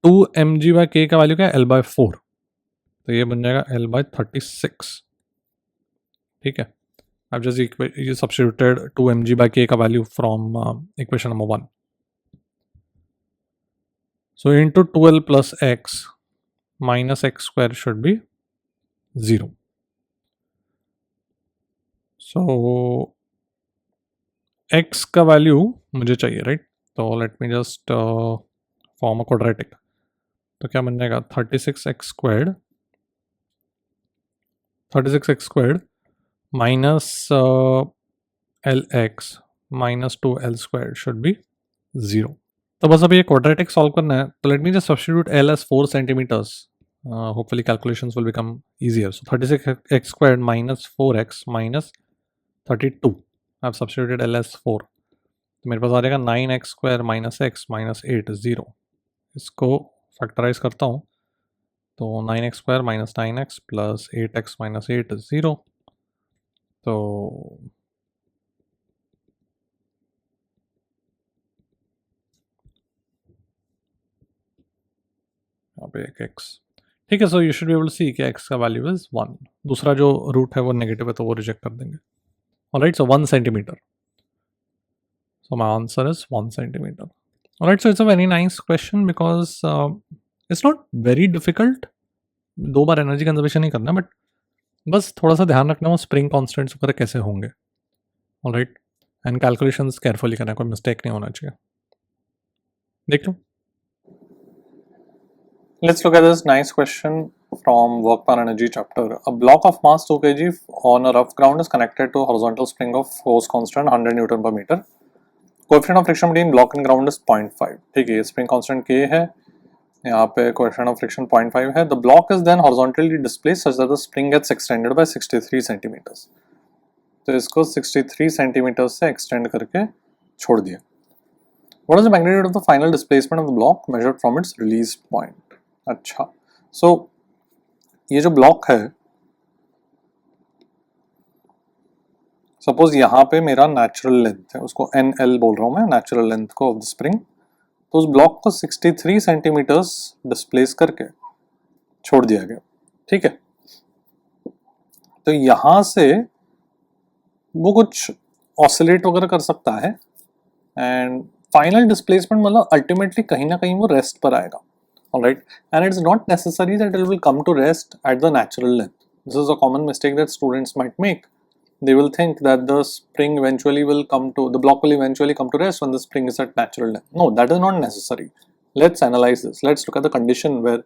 2mg by k का value क्या है l by 4, तो ये बन जाएगा l by 36. ठीक है, I've just substituted 2mg by k का value from equation number 1. So into 2l plus x minus x square should be 0. So x का वैल्यू मुझे चाहिए, राइट? तो late me just form a quadratic. तो क्या बन जाएगा 36x squared minus lx minus 2l squared should be 0. तो बस अभी ये क्वाड्रेटिक सॉल्व करना है. तो late me just substitute l as 4 centimeters. Hopefully calculations will become easier. So 36x squared minus 4x minus 32. I've substituted l as 4. तो मेरे पास आ जाएगा 9x square minus x minus 8 0. इसको फैक्टराइज करता हूँ तो 9x square minus 9x plus 8x minus 8 is 0. तो यहाँ पे एक x. ठीक है, so you should be able to see कि x का वैल्यू इज 1. दूसरा जो रूट है वो नेगेटिव है तो वो रिजेक्ट कर देंगे. Alright, so 1 centimeter. So my answer is 1 centimeter. Alright, so it's a very nice question because it's not very difficult. 2 bar energy conservation नहीं करना, बट बस थोड़ा सा ध्यान रखना वो स्प्रिंग कॉन्स्टेंट्स वगैरह कैसे होंगे. ऑलराइट, एंड कैलकुलेशंस केयरफुली करना, कोई मिस्टेक नहीं होना चाहिए. देख लो. Let's look at this nice question from work per energy chapter. A block of mass 2 kg on a rough ground is connected to a horizontal spring of force constant 100 Newton per meter. Coefficient of friction between block and ground is 0.5. ठीक है, spring constant k है, यहाँ पे coefficient of friction 0.5 है. The block is then horizontally displaced such that the spring gets extended by 63 centimetres. तो इसको 63 centimetre से extend करके छोड़ दिया. What is the magnitude of the final displacement of the block measured from its release point. अच्छा, so ये जो block है, सपोज यहाँ पे मेरा नेचुरल लेंथ है, उसको NL बोल रहा हूँ मैं, नेचुरल लेंथ को ऑफ द स्प्रिंग. तो उस ब्लॉक को 63 सेंटीमीटर्स डिस्प्लेस करके छोड़ दिया गया. ठीक है, तो यहाँ से वो कुछ ऑसिलेट वगैरह कर सकता है एंड फाइनल डिस्प्लेसमेंट मतलब अल्टीमेटली कहीं ना कहीं वो रेस्ट पर आएगा. Alright, and it's not necessary that it will come to rest at the natural length. This is a common mistake that students might make. They will think that the spring eventually will come to, the block will eventually come to rest when the spring is at natural length. No, that is not necessary. Let's analyze this. Let's look at the condition where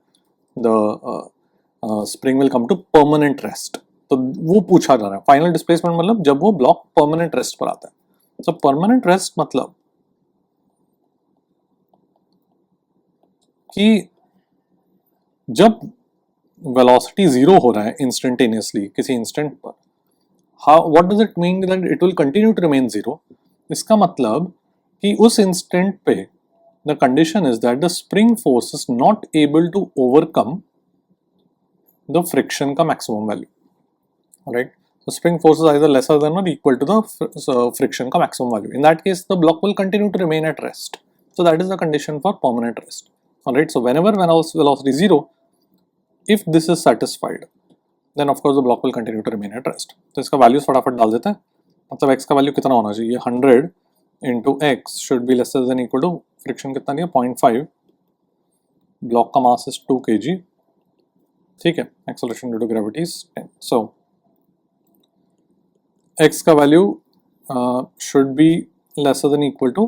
the spring will come to permanent rest. तो वो पूछा जा रहा है. Final displacement मतलब जब वो block permanent rest पर आता है. सो परमानेंट रेस्ट मतलब कि जब वेलोसिटी जीरो हो रहा है इंस्टेंटेनियसली किसी इंस्टेंट पर, what does it mean that it will continue to remain zero? इसका मतलब कि उस इंस्टेंट पे the condition is that the spring force is not able to overcome the friction का maximum value. Alright, so spring force is either lesser than or equal to the friction का maximum value. In that case, the block will continue to remain at rest. So that is the condition for permanent rest. Alright, so whenever velocity is zero, if this is satisfied, then of course the block will continue to remain at rest. तो इसका values फटाफट डाल देते हैं. मतलब x का value कितना होना चाहिए, 100 into x should be lesser than equal to friction कितना दिया 0.5. ब्लॉक का मास इज 2 kg. ठीक है, acceleration due to gravity is 10. So x का value should be lesser than equal to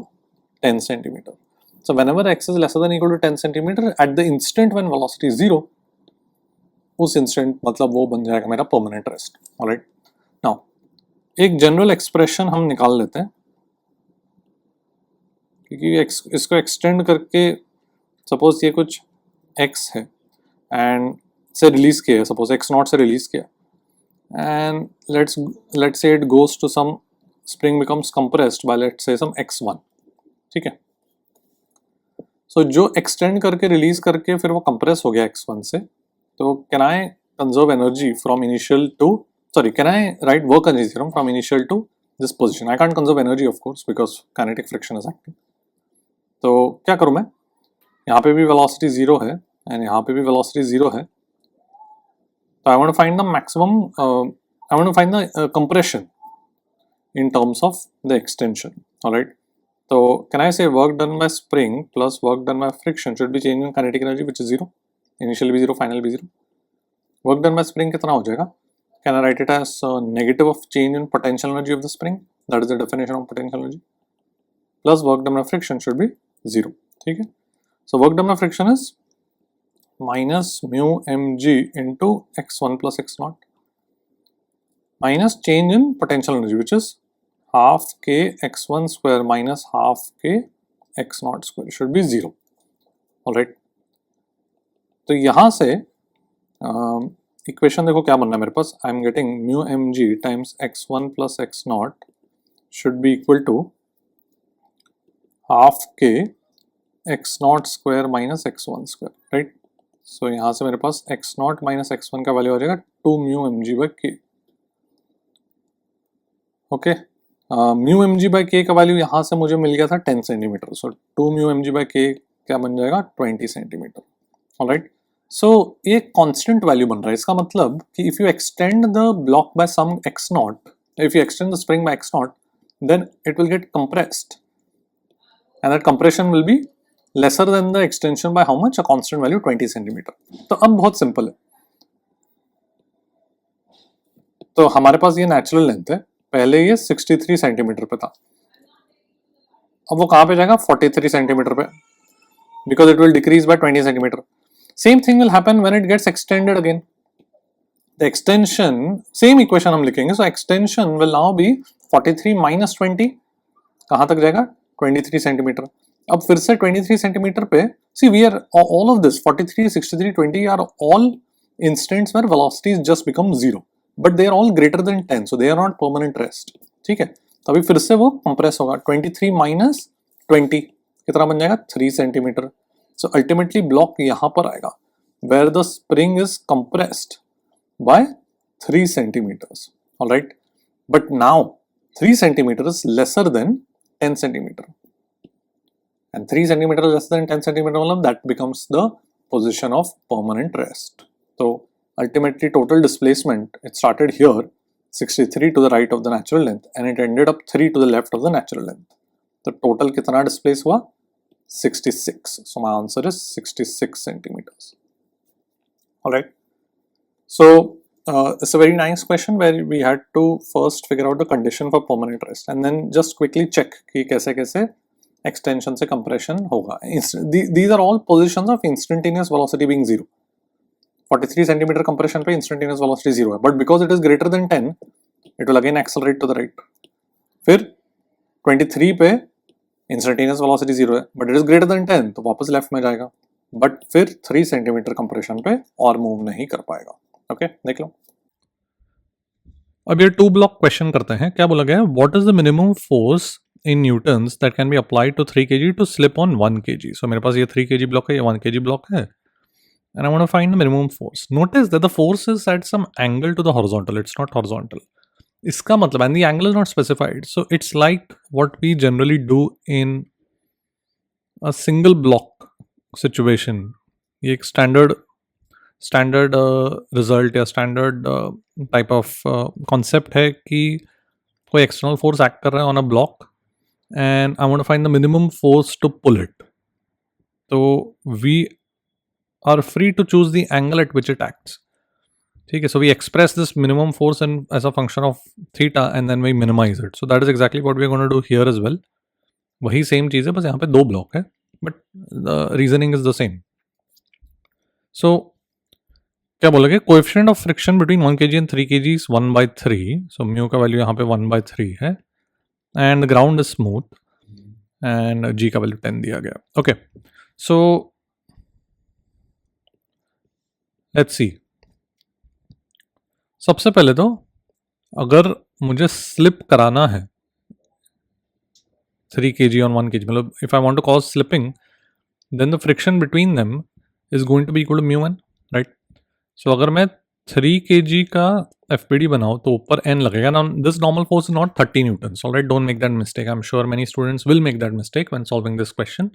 10 centimeter. So whenever x is lesser than equal to 10 centimeter at the instant when velocity is zero, उस instant मतलब वो बन जाएगा मेरा permanent rest. Alright, now एक general expression हम निकाल लेते हैं, क्योंकि इसको एक्सटेंड करके सपोज ये कुछ x है एंड से रिलीज किया है, सपोज x0 से रिलीज किया, and let's say it goes to some spring becomes compressed by let's say some x1, ठीक है। सो जो एक्सटेंड करके रिलीज करके फिर वो कंप्रेस हो गया x1 से, तो can I conserve energy from initial to, sorry, can I write work energy theorem from initial to this position? I can't conserve energy of course because kinetic friction is acting. तो क्या करूँ मैं, यहाँ पे भी velocity 0 है and यहाँ पे भी velocity 0 है, तो I want to find the maximum, I want to find the compression in terms of the extension. Alright, so can I say work done by spring plus work done by friction should be changed in kinetic energy which is 0, initial भी 0, final भी 0. Work done by spring कितना हो जाएगा? Can I write it as negative of change in potential energy of the spring? That is the definition of potential energy. Plus work done by friction should be 0. ठीक है? So work done by friction is minus mu mg into x1 plus x0 minus change in potential energy which is half k x1 square minus half k x0 square should be 0. Alright. तो यहाँ से equation देखो क्या बनना है मेरे पास, I am getting mu m g times x1 plus x0 should be equal to half k x0 square minus x1 square, right. So यहाँ से मेरे पास x0 माइनस x1 का वैल्यू आ जाएगा 2 mu m g by k. Okay, mu m g by k का value यहाँ से मुझे मिल गया था 10 centimetre, so 2 mu m g by k क्या बन जाएगा 20 सेंटीमीटर। ऑलराइट, सो ये कांस्टेंट वैल्यू बन रहा है, इसका मतलब कि if you extend the block by some x0, if you extend the spring by x0 then it will get compressed and that compression will be lesser than the extension by how much, a constant value 20 centimetre. तो अब बहुत simple है, तो हमारे पास ये natural length है, पहले ये 63 सेंटीमीटर पे था, अब वो कहाँ पे जाएगा 43 सेंटीमीटर पे, because it will decrease by 20 centimetre. Same thing will happen when it gets extended again. The extension, same equation हम लिखेंगे, so extension will now be 43 minus 20, कहाँ तक जाएगा 23 सेंटीमीटर। अब फिर से 23 सेंटीमीटर पे, see we are all of this 43, 63, 20 are all instants where velocities just become 0, but they are all greater than 10, so they are not permanent rest, ठीक है। तभी फिर से वो compress होगा, 23 minus 20 कितना बन जाएगा 3 सेंटीमीटर। So ultimately block यहाँ पर आएगा where the spring is compressed by 3 centimeters. All right, but now 3 centimeters lesser than 10 centimeter, and 3 centimeters lesser than 10 centimeter मतलब that becomes the position of permanent rest. So ultimately total displacement, it started here 63 to the right of the natural length and it ended up 3 to the left of the natural length. तो total कितना displace हुआ 66. So my answer is 66 centimeters. Alright. So it's a very nice question where we had to first figure out the condition for permanent rest and then just quickly check कि कैसे कैसे extension से compression होगा. These are all positions of instantaneous velocity being 0. 43 centimeter compression पे instantaneous velocity 0 है, but because it is greater than 10, it will again accelerate to the right. फिर 23 पे instantaneous velocity 0 है, but it is greater than 10, तो वापस left में जाएगा, but फिर 3 सेंटीमीटर कंप्रेशन पे और मूव नहीं कर पाएगा। ओके, देख लो। अब ये 2 ब्लॉक क्वेश्चन करते हैं। क्या बोला गया है, what is the minimum force in newtons that can be applied to 3 kg to slip on 1 kg। So मेरे पास ये 3 kg ब्लॉक है, ये 1 kg ब्लॉक है, and I want to find the minimum force. Notice that the force is at some angle to the horizontal, it's not horizontal. इसका मतलब, and the angle is not specified, so it's like what we generally do in a single block situation. ये एक standard result या standard type of concept है कि कोई external force act कर रहा है on a block and I want to find the minimum force to pull it. तो we are free to choose the angle at which it acts, ठीक है। So we express this minimum force in as a function of theta and then we minimise it. So that is exactly what we are going to do here as well. वही same चीज़ है, बस यहाँ पे 2 block है, but the reasoning is the same. सो क्या बोलोगे? Coefficient of friction between 1 kg and 3 kg is 1/3. So mu का वैल्यू यहाँ पे 1/3 है and ground is smooth and g का वैल्यू 10 दिया गया. Okay, so let's see. सबसे पहले तो अगर मुझे स्लिप कराना है 3 kg on 1 kg, मतलब if I want to cause slipping, then the friction between them is going to be equal to mu n, right? So अगर मैं 3 kg का FPD बनाऊँ तो ऊपर n लगेगा. Now this normal force is not 30 newtons, alright? Don't make that mistake. I'm sure many students will make that mistake when solving this question.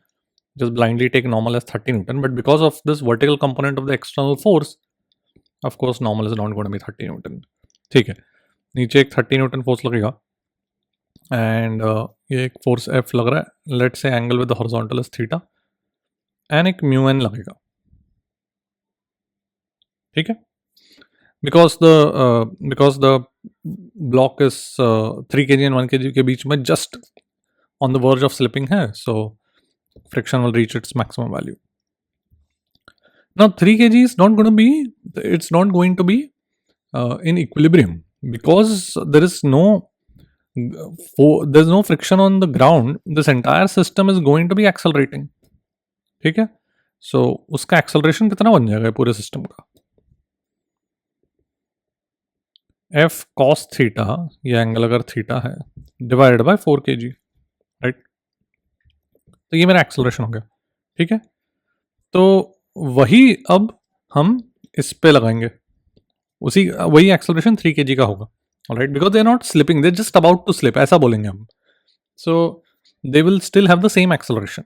Just blindly take normal as 30 newton, but because of this vertical component of the external force, of course normal is not going to be 30 newton. ठीक है, नीचे एक 30 Newton force लगेगा and ये एक force F लग रहा है. Let's say angle with the horizontal is theta and एक म्यू एन लगेगा. ठीक है, because the block is 3 kg and 1 kg के बीच में just on the verge of slipping है, so friction will reach its maximum value. Now 3 kg is not going to be, it's not going to be in equilibrium because there's no friction on the ground. This entire system is going to be accelerating. ठीक है, so उसका acceleration कितना बन जाएगा पूरे system का? f cos theta, ये angle अगर थीटा है, डिवाइडेड बाय 4 kg, राइट? तो ये मेरा एक्सेलरेशन हो गया. ठीक है, तो वही अब हम इस पे लगाएंगे, वही एक्सेलरेशन 3 kg का होगा. Alright, because they are not slipping, they are just about to slip, ऐसा बोलेंगे हम. So they will still have the same acceleration.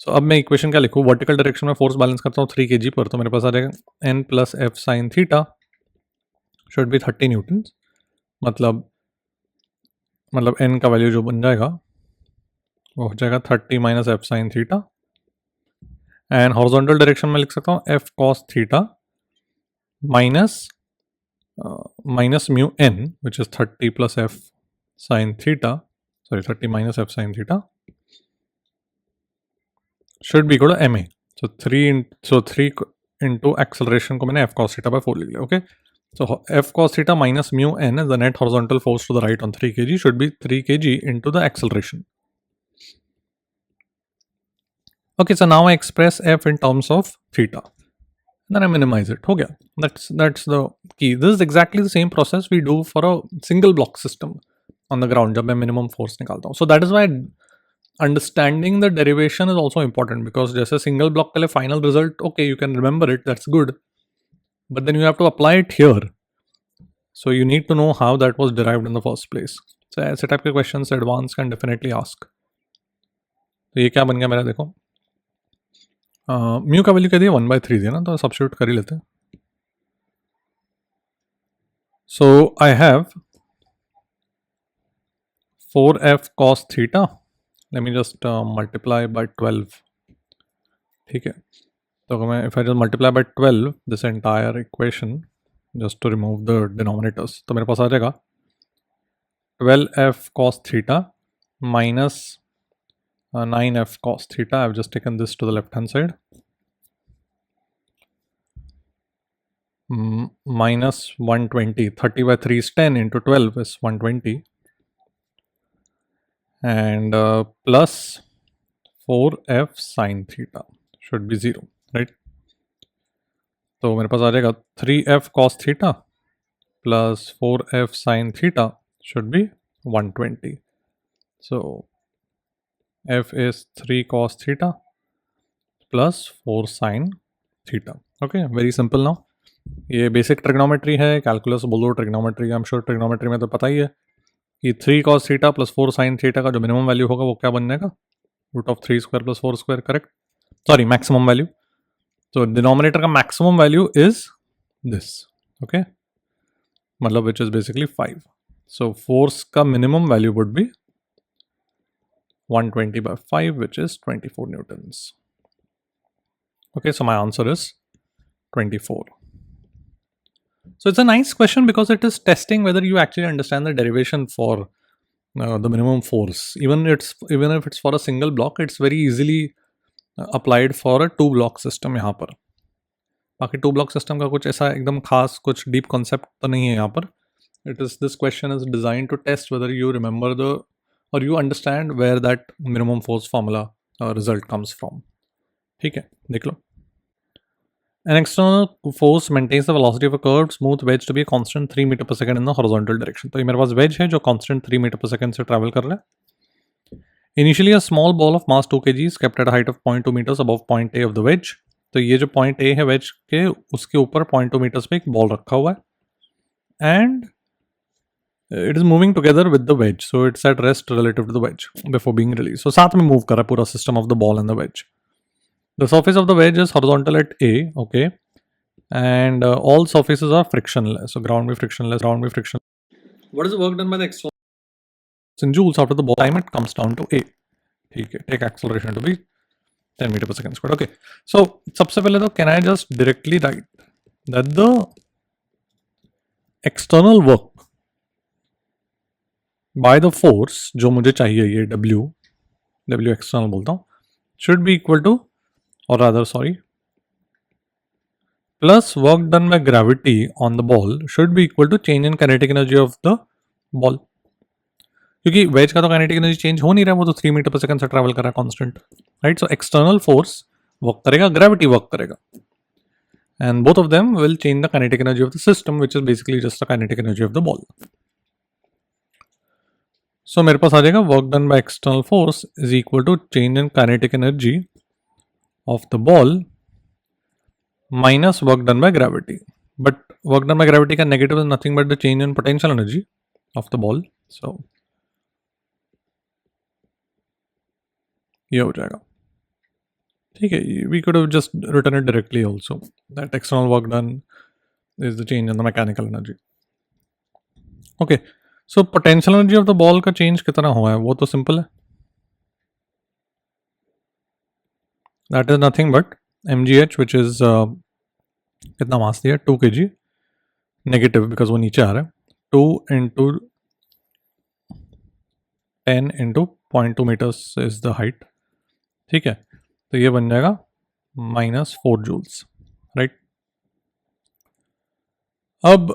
So अब मैं इक्वेशन क्या लिखूँ? वर्टिकल डायरेक्शन में फोर्स बैलेंस करता हूँ 3 kg पर, तो मेरे पास आ जाएगा n plus F sine theta should be 30 Newton. मतलब n का वैल्यू जो बन जाएगा वो हो जाएगा 30 minus F sine theta. And horizontal direction में लिख सकता हूँ F cos theta minus mu n, which is 30 plus f sin theta, 30 minus f sin theta should be equal to ma. So 3 into acceleration को मैंने f cos theta by 4 लिख लिया. Okay, so f cos theta minus mu n is the net horizontal force to the right on 3 kg should be 3 kg into the acceleration. Okay, so now I express f in terms of theta. Then I minimize it. हो गया. That's the key. This is exactly the same process we do for a single block system on the ground जब मैं minimum force निकालता हूँ. So that is why understanding the derivation is also important, because जैसे single block के लिए final result, okay, you can remember it, that's good, but then you have to apply it here. So you need to know how that was derived in the first place. So ऐसे type के questions advanced can definitely ask. तो ये क्या बन गया मेरा? देखो, mu का वैल्यू क्या दिया? 1/3 दिया ना, तो सब्स्टिट्यूट कर ही लेते हैं. So I have 4f cos theta. Let me just multiply by 12. ठीक है, तो अगर मैं if I just multiply by 12 this entire equation just to remove the denominators, तो मेरे पास आ जाएगा 12f cos theta minus 9f cos theta. I've just taken this to the left hand side. Minus 120. 30 by 3 is 10 into 12 is 120. And plus 4f sin theta should be 0, right? तो मेरे पास आ जाएगा 3f cos theta plus 4f sin theta should be 120. So f is 3 cos theta plus 4 sin theta. Okay, very simple now. ये basic trigonometry है, calculus बोल दो, trigonometry. I am sure trigonometry में तो पता ही है कि 3 cos theta plus 4 sin theta का जो मिनिमम वैल्यू होगा वो क्या बन जाएगा? √3 square plus 4 square, correct? Sorry, maximum value. तो डिनोमिनेटर का maximum value is this. Okay, मतलब which is basically 5. So force का minimum value would be 120 by 5, which is 24 newtons. Okay, so my answer is 24. So it's a nice question because it is testing whether you actually understand the derivation for the minimum force. Even if it's for a single block, it's very easily applied for a 2 block system यहाँ पर. बाकी 2 block system का कुछ ऐसा एकदम खास कुछ deep concept तो नहीं है यहाँ पर. It is this question is design to test whether you remember the और you understand where that minimum force formula result comes from. ठीक है, देख लो. An external force maintains the velocity of a curved smooth wedge to be a constant 3 metre per second in the horizontal direction. तो ये मेरे पास wedge है जो constant 3 metre per second से travel कर रहा है. Initially a small ball of mass 2 kg is kept at a height of 0.2 meters above point A of the wedge. तो ये जो point A है wedge के उसके ऊपर 0.2 meters पे एक ball रखा हुआ है and it is moving together with the wedge. So it's at rest relative to the wedge before being released. So साथ में move कर रहा है पूरा system of the ball and the wedge. The surface of the wedge is horizontal at A, okay, and all surfaces are frictionless. So ground be frictionless, ground be frictionless. What is the work done by the external in joules after the ball time it comes down to A? ठीक है, take acceleration to be 10 meter per second squared. Okay, so सबसे पहले तो can I just directly write that the external work by the force जो मुझे चाहिए ये W external बोलता हूँ should be equal to or rather sorry plus work done by gravity on the ball should be equal to change in kinetic energy of the ball. क्योंकि veg का तो kinetic energy change हो नहीं रहा है, वो तो 3 मीटर पर सेकंड से ट्रैवल कर रहा है constant, right. So external force work करेगा, ग्रेविटी वर्क करेगा, and both of them will change the kinetic energy of the system which is basically just the kinetic energy of the ball. सो मेरे पास आ जाएगा work done by external force is equal to change in kinetic energy of the ball minus work done by gravity. But work done by gravity का negative is nothing but the change in potential energy of the ball. So ये हो जाएगा. ठीक है, we could have just written it directly also that external work done is the change in the mechanical energy. Okay, so potential energy of the ball का change कितना हुआ है वो तो simple है. That is nothing but mgh which is कितना मास दिया 2 kg negative because वो नीचे आ रहा है 2 into 10 into 0.2 meters is the height. ठीक है, तो ये बन जाएगा -4 joules, राइट. अब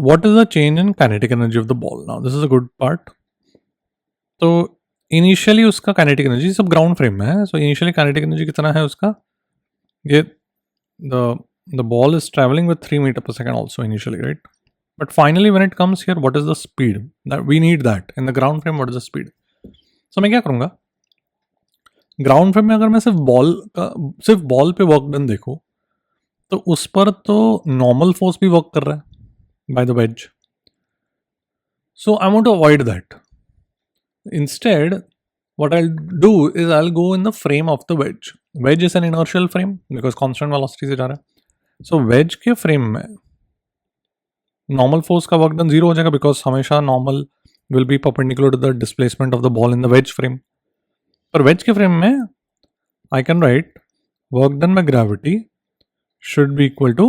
what is the change in kinetic energy of the ball. Now this is a good part. तो इनिशियली उसका काइनेटिक एनर्जी सब ग्राउंड फ्रेम में है. सो इनिशियली काइनेटिक एनर्जी कितना है उसका, ये the ball is travelling with 3 metre per second also initially, right. But finally when it comes here what is the speed that we need that in the ground frame. What is the speed. सो मैं क्या करूँगा, ground frame में अगर मैं सिर्फ ball पे work done देखूँ तो उस पर तो नॉर्मल फोर्स भी वर्क कर रहा है by the wedge. So I want to avoid that. Instead, what I'll do is I'll go in the frame of the wedge. Wedge is an inertial frame because constant velocity से जा रहा है. So wedge के frame में normal force का work done zero हो जाएगा because हमेशा normal will be perpendicular to the displacement of the ball in the wedge frame. पर wedge के frame में I can write work done by gravity should be equal to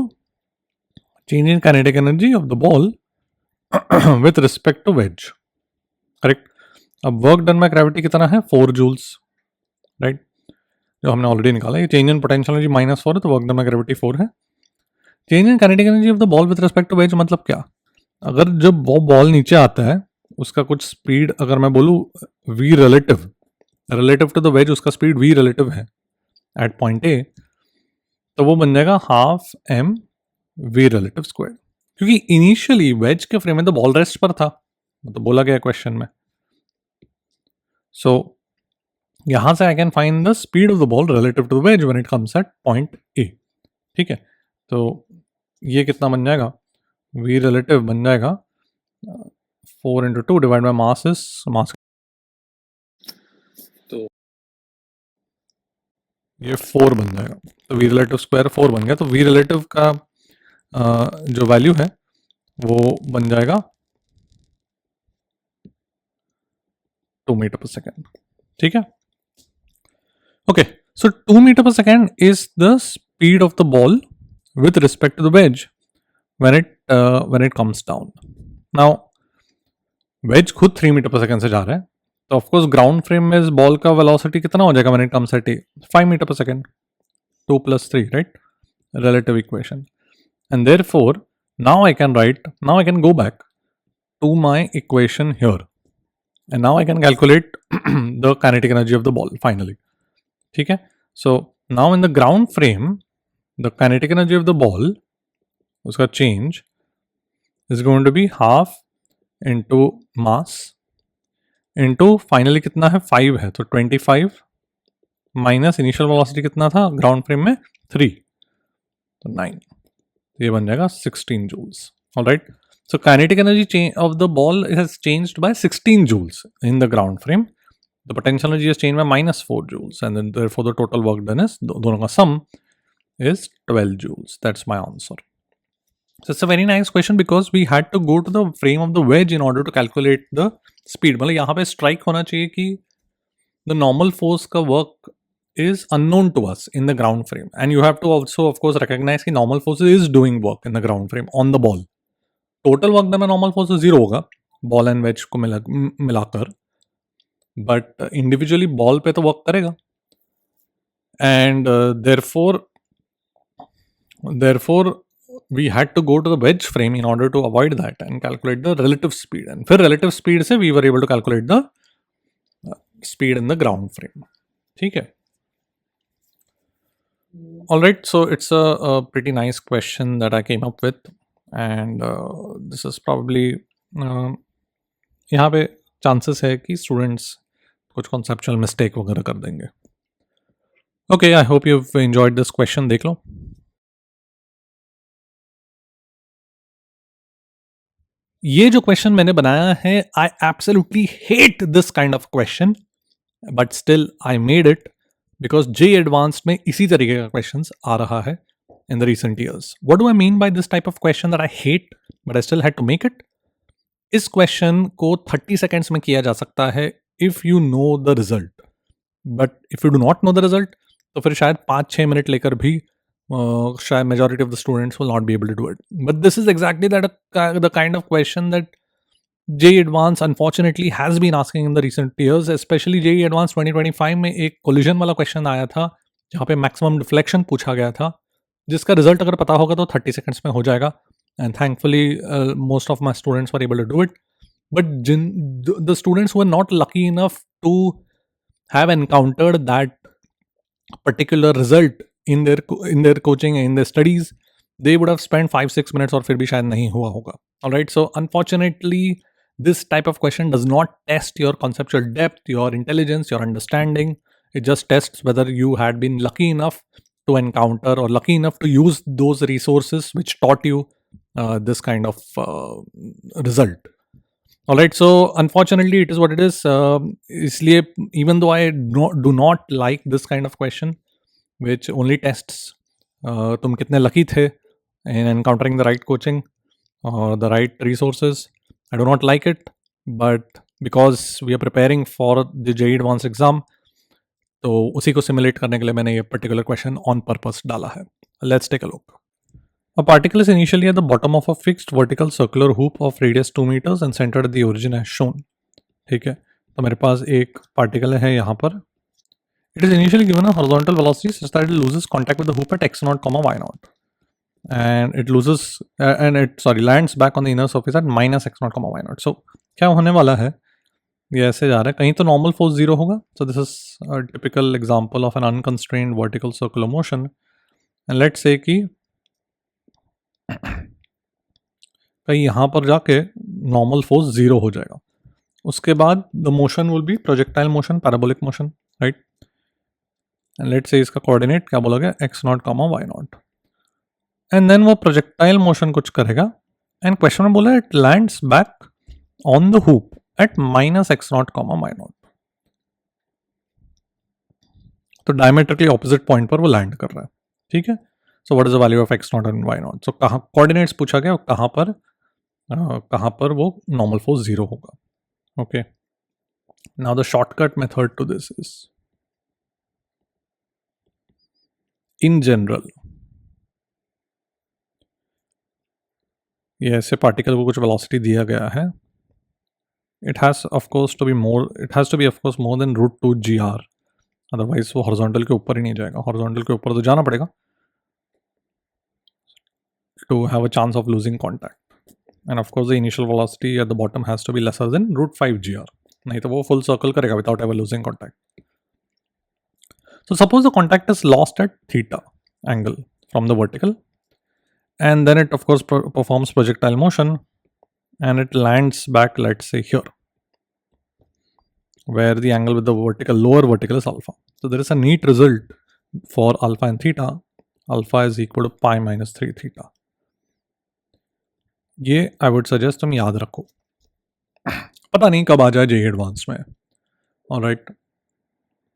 change in kinetic energy of the ball with respect to wedge. Correct. अब work done by gravity कितना है 4 joules, right, जो हमने already निकाला. ये change in potential energy -4 है तो work done by gravity 4 है. Change in kinetic energy of the ball with respect to wedge मतलब क्या, अगर जब वो बॉल नीचे आता है उसका कुछ स्पीड अगर मैं बोलूँ v relative to the wedge उसका स्पीड v रिलेटिव है एट पॉइंट ए, तो वो बन जाएगा ½ m v रिलेटिव स्क्वायर. क्योंकि इनिशियली वेज के फ्रेम में तो बॉल रेस्ट पर था, तो बोला गया क्वेश्चन में. So यहाँ से I can find the speed of the ball relative to the wedge when it comes at point A. ठीक है, तो ये कितना बन जाएगा, v relative बन जाएगा 4 into 2 divided by mass is mass. तो ये 4 बन जाएगा, तो v relative स्क्वायर 4 बन गया. तो v relative का जो वैल्यू है वो बन जाएगा 2 मीटर पर सेकेंड. ठीक है, okay. So 2 metre per second is the speed of the ball with respect to the wedge when it comes down. Now wedge खुद 3 मीटर पर सेकेंड से जा रहा है, तो ऑफकोर्स ग्राउंड फ्रेम में इस बॉल का वेलोसिटी कितना हो जाएगा when it comes at 5 metre per second, 2 + 3, right. relative equation. And therefore, now I can go back to my equation here. And now I can calculate the kinetic energy of the ball finally. Okay? So now in the ground frame, the kinetic energy of the ball, uska change, is going to be half into mass into finally कितना है 5 है तो 25 minus initial velocity कितना था ground frame में 3 तो 9 तो ये बन जाएगा 16 joules. All right. So kinetic energy of the ball has changed by 16 joules in the ground frame. The potential energy has changed by minus 4 joules, and then therefore the total work done is दोनों का sum is 12 joules. That's my answer. So it's a very nice question because we had to go to the frame of the wedge in order to calculate the speed. मतलब यहाँ पे strike होना चाहिए कि the normal force का work is unknown to us in the ground frame, and you have to also of course recognize कि normal force is doing work in the ground frame on the ball. Total work done में normal force zero होगा ball and wedge को मिलाकर, but individually ball पे तो work करेगा, and therefore we had to go to the wedge frame in order to avoid that and calculate the relative speed, and फिर relative speed से we were able to calculate the speed in the ground frame. ठीक है. All right, so it's a pretty nice question that I came up with, and this is probably यहाँ पे chances है कि students कुछ conceptual mistake वगैरह कर देंगे. Okay, I hope you've enjoyed this question. देख लो. ये जो क्वेश्चन मैंने बनाया है, I absolutely hate this kind of question, but still I made it because J advanced में इसी तरीके का क्वेश्चन आ रहा है in the recent years. What do I mean by this type of question that I hate but I still had to make it? इस क्वेश्चन को 30 सेकेंड्स में किया जा सकता है if you know the result, but if you do not know the result तो फिर शायद 5-6 मिनट लेकर भी शायद majority of the students will not be able to do it. But this is exactly the kind of question that JEE Advanced unfortunately has been asking in the recent years, especially JEE Advanced 2025 में एक collision वाला question आया था जहाँ पे maximum deflection पूछा गया था, जिसका result अगर पता होगा तो 30 seconds में हो जाएगा, and thankfully most of my students were able to do it. But the students who were not lucky enough to have encountered that particular result in their coaching, in their studies, they would have spent 5-6 minutes और फिर भी शायद नहीं हुआ होगा. All right, so unfortunately this type of question does not test your conceptual depth, your intelligence, your understanding. It just tests whether you had been lucky enough to encounter or lucky enough to use those resources which taught you this kind of result. All right, so unfortunately it is what it is. इसलिए even though I do not like this kind of question which only tests तुम कितने lucky थे in encountering the right coaching or the right resources, I do not like it, but because we are preparing for the JEE Advanced exam, तो उसी को simulate करने के लिए मैंने ये particular question on purpose डाला है. Let's take a look. A particle is initially at the bottom of a fixed vertical circular hoop of radius 2 meters and centered at the origin as shown. ठीक है, तो मेरे पास एक particle है यहाँ पर. It is initially given a horizontal velocity such that it loses contact with the hoop at x0, y0, and it lands back on the inner surface at minus x0, y0. So क्या होने वाला है, ये ऐसे जा रहा है, कहीं तो normal force 0 होगा. So this is a typical example of an unconstrained vertical circular motion, and let's say कि कहीं यहाँ पर जाके normal force 0 हो जाएगा. उसके बाद the motion will be projectile motion, parabolic motion, right? And let's say इसका कोऑर्डिनेट क्या बोला गया, x0, y0, and then वो प्रोजेक्टाइल मोशन कुछ करेगा, एंड क्वेश्चन में बोला it lands back on the hoop at minus x0, y0. तो डायमेट्रिकली ऑपोजिट पॉइंट पर वो लैंड कर रहा है. ठीक है, सो what is the value of x0 and y0? सो कहाँ कोऑर्डिनेट्स पूछा गया, कहाँ पर वो नॉर्मल फोर्स 0 होगा. Okay, now the shortcut method to this is, in general, ये ऐसे पार्टिकल को कुछ वेलोसिटी दिया गया है, it has to be of course more than root 2 gr, otherwise वो हॉरिजॉन्टल के ऊपर ही नहीं जाएगा. हॉरिजॉन्टल के ऊपर तो जाना पड़ेगा. to have a chance of losing contact. And of course, the initial velocity at the bottom has to be lesser than root 5 gr. नहीं तो वो full circle करेगा without ever losing contact. So suppose the contact is lost at theta angle from the vertical, and then it of course performs projectile motion, and it lands back, let's say here, where the angle with the lower vertical is alpha. So there is a neat result for alpha and theta. Alpha is equal to pi minus 3 theta. ये I would suggest तुम याद रखो. पता नहीं कब आ जाए JEE advance में. ऑलराइट,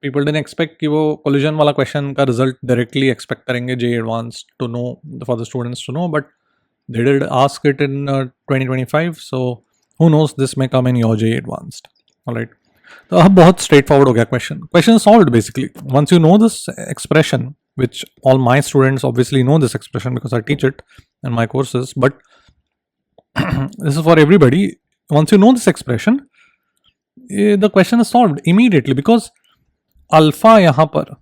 पीपल डिडंट एक्सपेक्ट कि वो कोलिजन वाला क्वेश्चन का रिजल्ट डायरेक्टली एक्सपेक्ट करेंगे JEE advance to know, for the students to know, but they did ask it in 2025, so who knows this may come in your JEE advanced. Alright, तो अब बहुत straightforward हो गया question solved basically. Once you know this expression, which all my students obviously know this expression because I teach it in my courses, but this is for everybody. Once you know this expression, the question is solved immediately because alpha यहाँ पर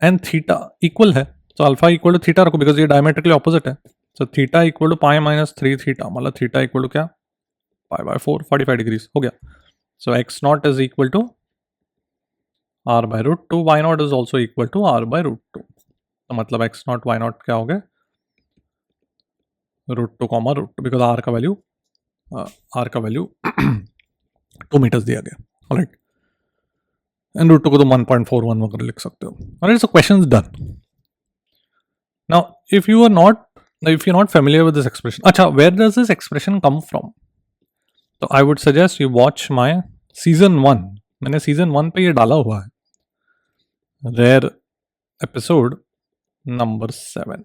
and theta equal है. So alpha equal to theta रखो because ये diametrically opposite है. So theta equal to pi minus 3 theta, मतलब theta equal to क्या, pi by 4, 45 degrees हो गया. So x naught is equal to r by root 2, y naught is also equal to r by root 2. तो मतलब x naught y naught क्या हो गए, root 2 comma root 2, because r का value 2 meters दिया गया. ऑलराइट, एंड root 2 को तो 1.41 वगैरह लिख सकते हो. Alright, so question is done. Now if you're not familiar with this expression, अच्छा, where does this expression come from? तो I would suggest you watch my season 1. मैंने सीजन 1 पे ये डाला हुआ है, रेयर एपिसोड नंबर 7.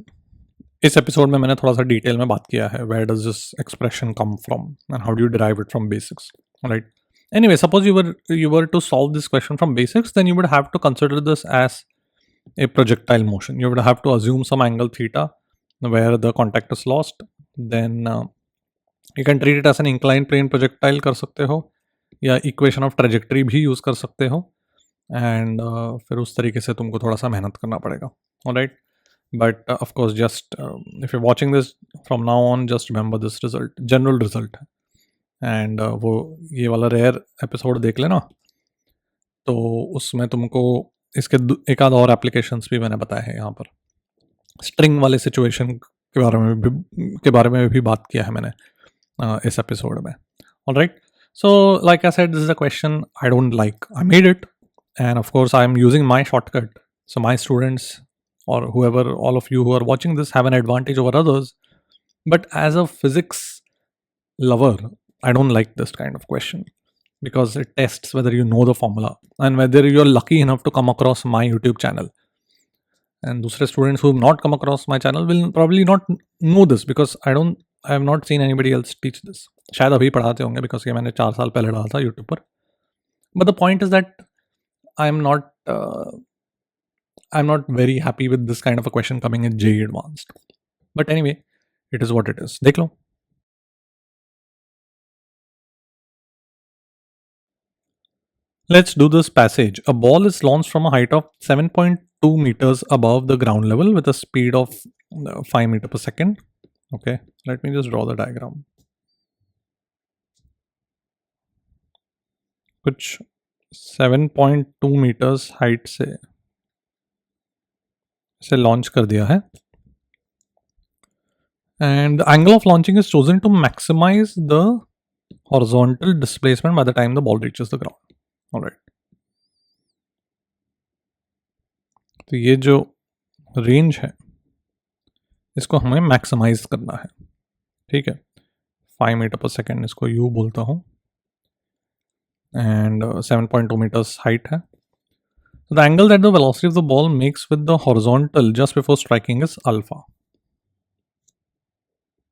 इस एपिसोड में मैंने थोड़ा सा डिटेल में बात किया है, where does this expression come from and how do you derive it from basics. Right, anyway, suppose you were to solve this question from basics, then you would have to consider this as a projectile motion. You would have to assume some angle theta where the contact is lost. Then you can treat it as an inclined plane projectile कर सकते हो, या equation of trajectory भी use कर सकते हो, and फिर उस तरीके से तुमको थोड़ा सा मेहनत करना पड़ेगा. Alright, but of course just if you watching this from now on, just remember this result, general result है. एंड वो ये वाला रेयर एपिसोड देख लेना, तो उसमें तुमको इसके एक आध और एप्लीकेशंस भी मैंने बताए हैं. यहाँ पर स्ट्रिंग वाले सिचुएशन के बारे में भी बात किया है मैंने इस एपिसोड में. Alright, so like I said, this is a question I don't like. I made it, and of course I am using my shortcut, so my students or whoever, all of you who are watching this, have an advantage over others. But as a physics lover, I don't like this kind of question because it tests whether you know the formula and whether you're lucky enough to come across my YouTube channel. And दूसरे students who have not come across my channel will probably not know this because I have not seen anybody else teach this. शायद अभी पढ़ाते होंगे because ये मैंने 4 साल पहले डाला था YouTube पर. But the point is that I'm not very happy with this kind of a question coming in JEE Advanced. But anyway, it is what it is. देख लो. Let's do this passage. A ball is launched from a height of 7.2 meters above the ground level with a speed of 5 meters per second. Okay, let me just draw the diagram. कुछ 7.2 meters height से इसे launch कर दिया है, and the angle of launching is chosen to maximize the horizontal displacement by the time the ball reaches the ground. All right, तो ये जो range है इसको हमें मैक्सिमाइज करना है. ठीक है, 5 मीटर पर सेकेंड इसको यू बोलता हूँ, एंड 7.2 meters हाइट है. The angle that the velocity of the ball makes with the horizontal just before striking is alpha.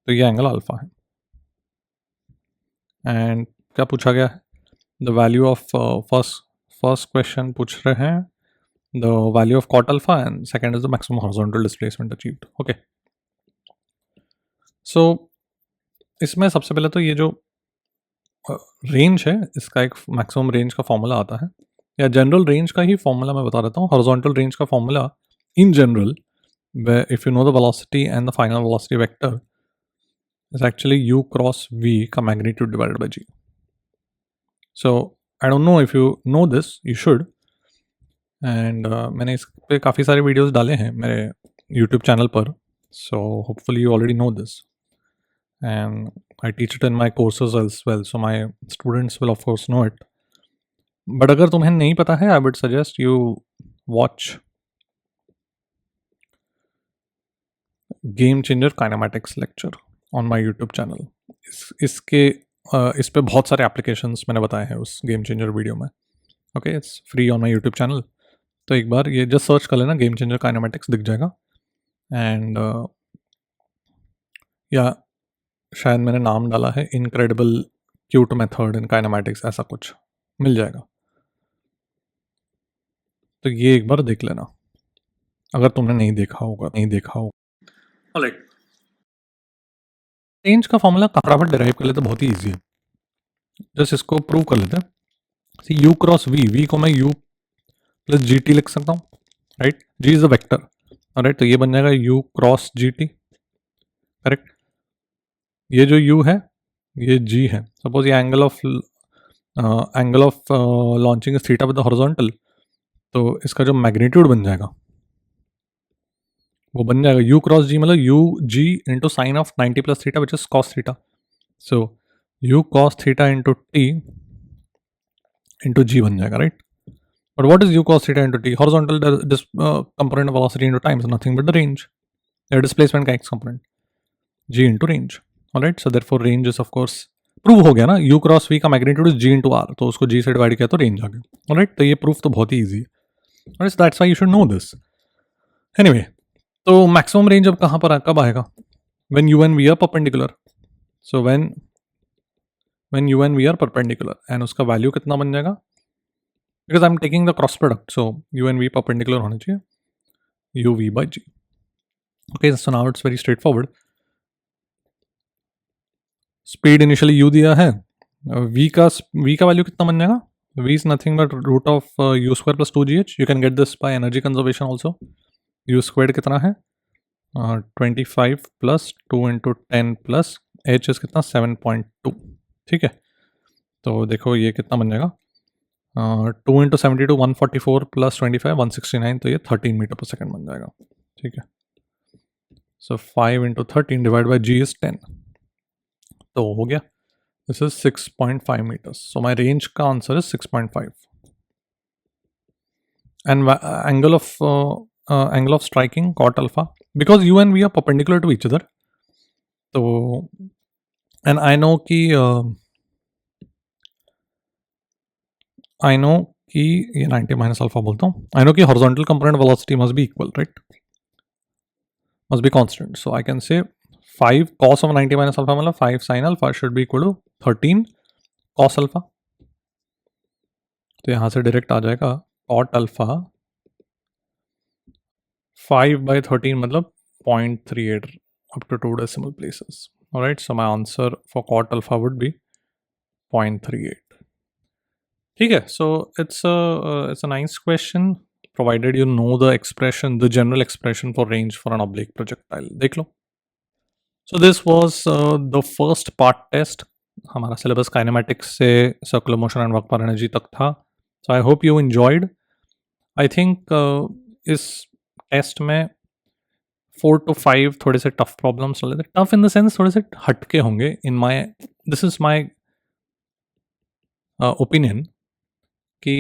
तो ये एंगल अल्फा है. एंड क्या पूछा गया है, the value of first question पूछ रहे हैं the value of cot alpha, and second is the maximum horizontal displacement achieved. Okay, so इसमें सबसे पहले तो ये जो रेंज है इसका एक मैक्सिमम रेंज का फॉर्मूला आता है, या जनरल रेंज का ही फॉर्मूला मैं बता देता हूँ. हॉरिजॉन्टल रेंज का formula in general where if you know the velocity and the final velocity vector is actually u cross v का magnitude divided by g. So I don't know if you know this, you should. And मैंने इस पे काफ़ी सारे videos डाले हैं मेरे YouTube channel पर, so hopefully you already know this. And I teach it in my courses as well, so my students will of course know it. But अगर तुम्हें नहीं पता है, I would suggest you watch Game Changer Kinematics lecture on my YouTube channel. इस पे बहुत सारे applications मैंने बताए हैं उस गेम चेंजर वीडियो में. Okay, it's free on my YouTube channel. तो एक बार ये जस्ट सर्च कर लेना, गेम चेंजर काइनेमेटिक्स दिख जाएगा. एंड या शायद मैंने नाम डाला है incredible cute method in kinematics, ऐसा कुछ मिल जाएगा. तो ये एक बार देख लेना अगर तुमने नहीं देखा होगा. ऑलराइट, रेंज का फॉर्मूला फटाफट डिराइव कर लेते, बहुत ही ईजी है. जस्ट इसको प्रूव कर लेते हैं. यू क्रॉस वी, वी को मैं यू प्लस जी टी लिख सकता हूँ, right. G is a vector, right. तो ये बन जाएगा u cross g t, correct. ये जो u है ये g है. सपोज ये angle of launching is theta with the horizontal, तो इसका जो मैग्नीट्यूड बन जाएगा वो बन जाएगा u क्रॉस g, मतलब u g into sine of 90 plus theta which is cos theta. So u cos theta into T into g बन जाएगा, right. But what is u cos theta into t? Horizontal component of velocity into time is nothing but the range, the displacement का x component, g into range. Alright, so therefore range is of course prove हो गया ना. u cross v का magnitude is g into r, तो उसको g से divide किया तो रेंज आ गया. ऑलराइट, तो ये प्रूफ तो बहुत ही ईजी है. Alright, that's why you should know this. Anyway, तो मैक्सिमम रेंज अब कहाँ पर कब आएगा? When u and v are perpendicular. So when u and v are perpendicular, and उसका वैल्यू कितना बन जाएगा? Because I'm taking the cross product, so u and v perpendicular होने चाहिए uv by g. Okay, so now it's very straightforward. Speed initially u दिया है, v का value कितना बन जाएगा? v is nothing but root of u square plus 2gh. You can get this by energy conservation also. u squared कितना है? 25 plus 2 into 10 plus h is कितना? 7.2. ठीक है, तो देखो ये कितना बन जाएगा? 2 into 72 144 plus 25 169, तो ये 13 मीटर पर सेकेंड बन जाएगा. ठीक है, so 5 into 13 divide by g is 10, तो हो गया. This is 6.5 metres. So my range का answer is 6.5. And angle of striking cot alpha, because u and v are perpendicular to each other. तो and I know कि ये 90 minus alpha बोलता हूँ. I know कि horizontal component velocity must be equal, right, must be constant. So I can से 5 cos of 90 minus alpha मतलब 5 sin alpha should be equal to 13 cos alpha. तो यहाँ से डायरेक्ट आ जाएगा cot alpha 5 by 13 मतलब 0.38 up to 2 decimal places. Alright, so my answer for cot alpha would be 0.38. ठीक है, so it's a nice question provided you know the expression, the general expression for range for an oblique projectile. देख लो. So this was the first part test. हमारा syllabus kinematics से circular motion and work per energy तक था. So I hope you enjoyed. I think इस test में 4 to 5 थोड़े से tough problems चले थे. Tough in the sense थोड़े से हटके होंगे. This is my opinion कि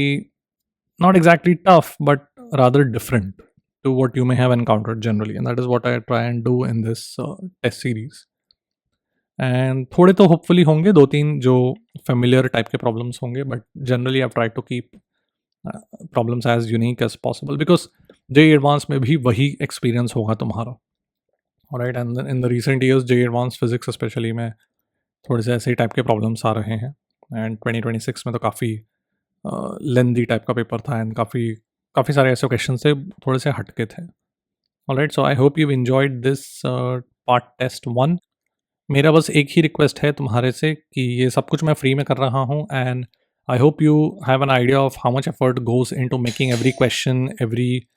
not exactly tough but rather different to what you may have encountered generally, and that is what I try and do in this test series. And थोड़े तो hopefully होंगे, 2-3 जो familiar type के problems होंगे, but generally I've tried to keep problems as unique as possible because JEE Advanced में भी वही experience होगा तुम्हारा. Alright, and in the recent years JEE Advanced Physics especially में थोड़े से ऐसे टाइप के problems आ रहे हैं, and 2026 में तो काफ़ी लेंदी टाइप का पेपर था एंड काफ़ी सारे ऐसे क्वेश्चन थे थोड़े से हटके थे. Alright, so I hope you enjoyed this part test 1. मेरा बस एक ही रिक्वेस्ट है तुम्हारे से कि ये सब कुछ मैं फ्री में कर रहा हूँ, and I hope you have an idea of how much effort goes into making every question, every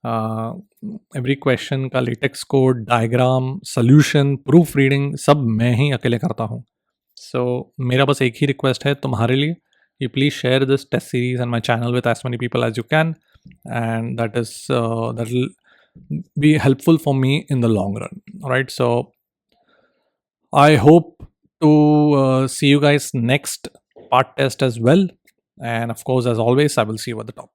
every question का LaTeX code, diagram, solution, proof reading सब मैं ही अकेले करता हूँ. सो मेरा बस एक ही रिक्वेस्ट है तुम्हारे लिए, you please share this test series and my channel with as many people as you can, and that will be helpful for me in the long run. All right, so I hope to see you guys next part test as well, and of course, as always, I will see you at the top.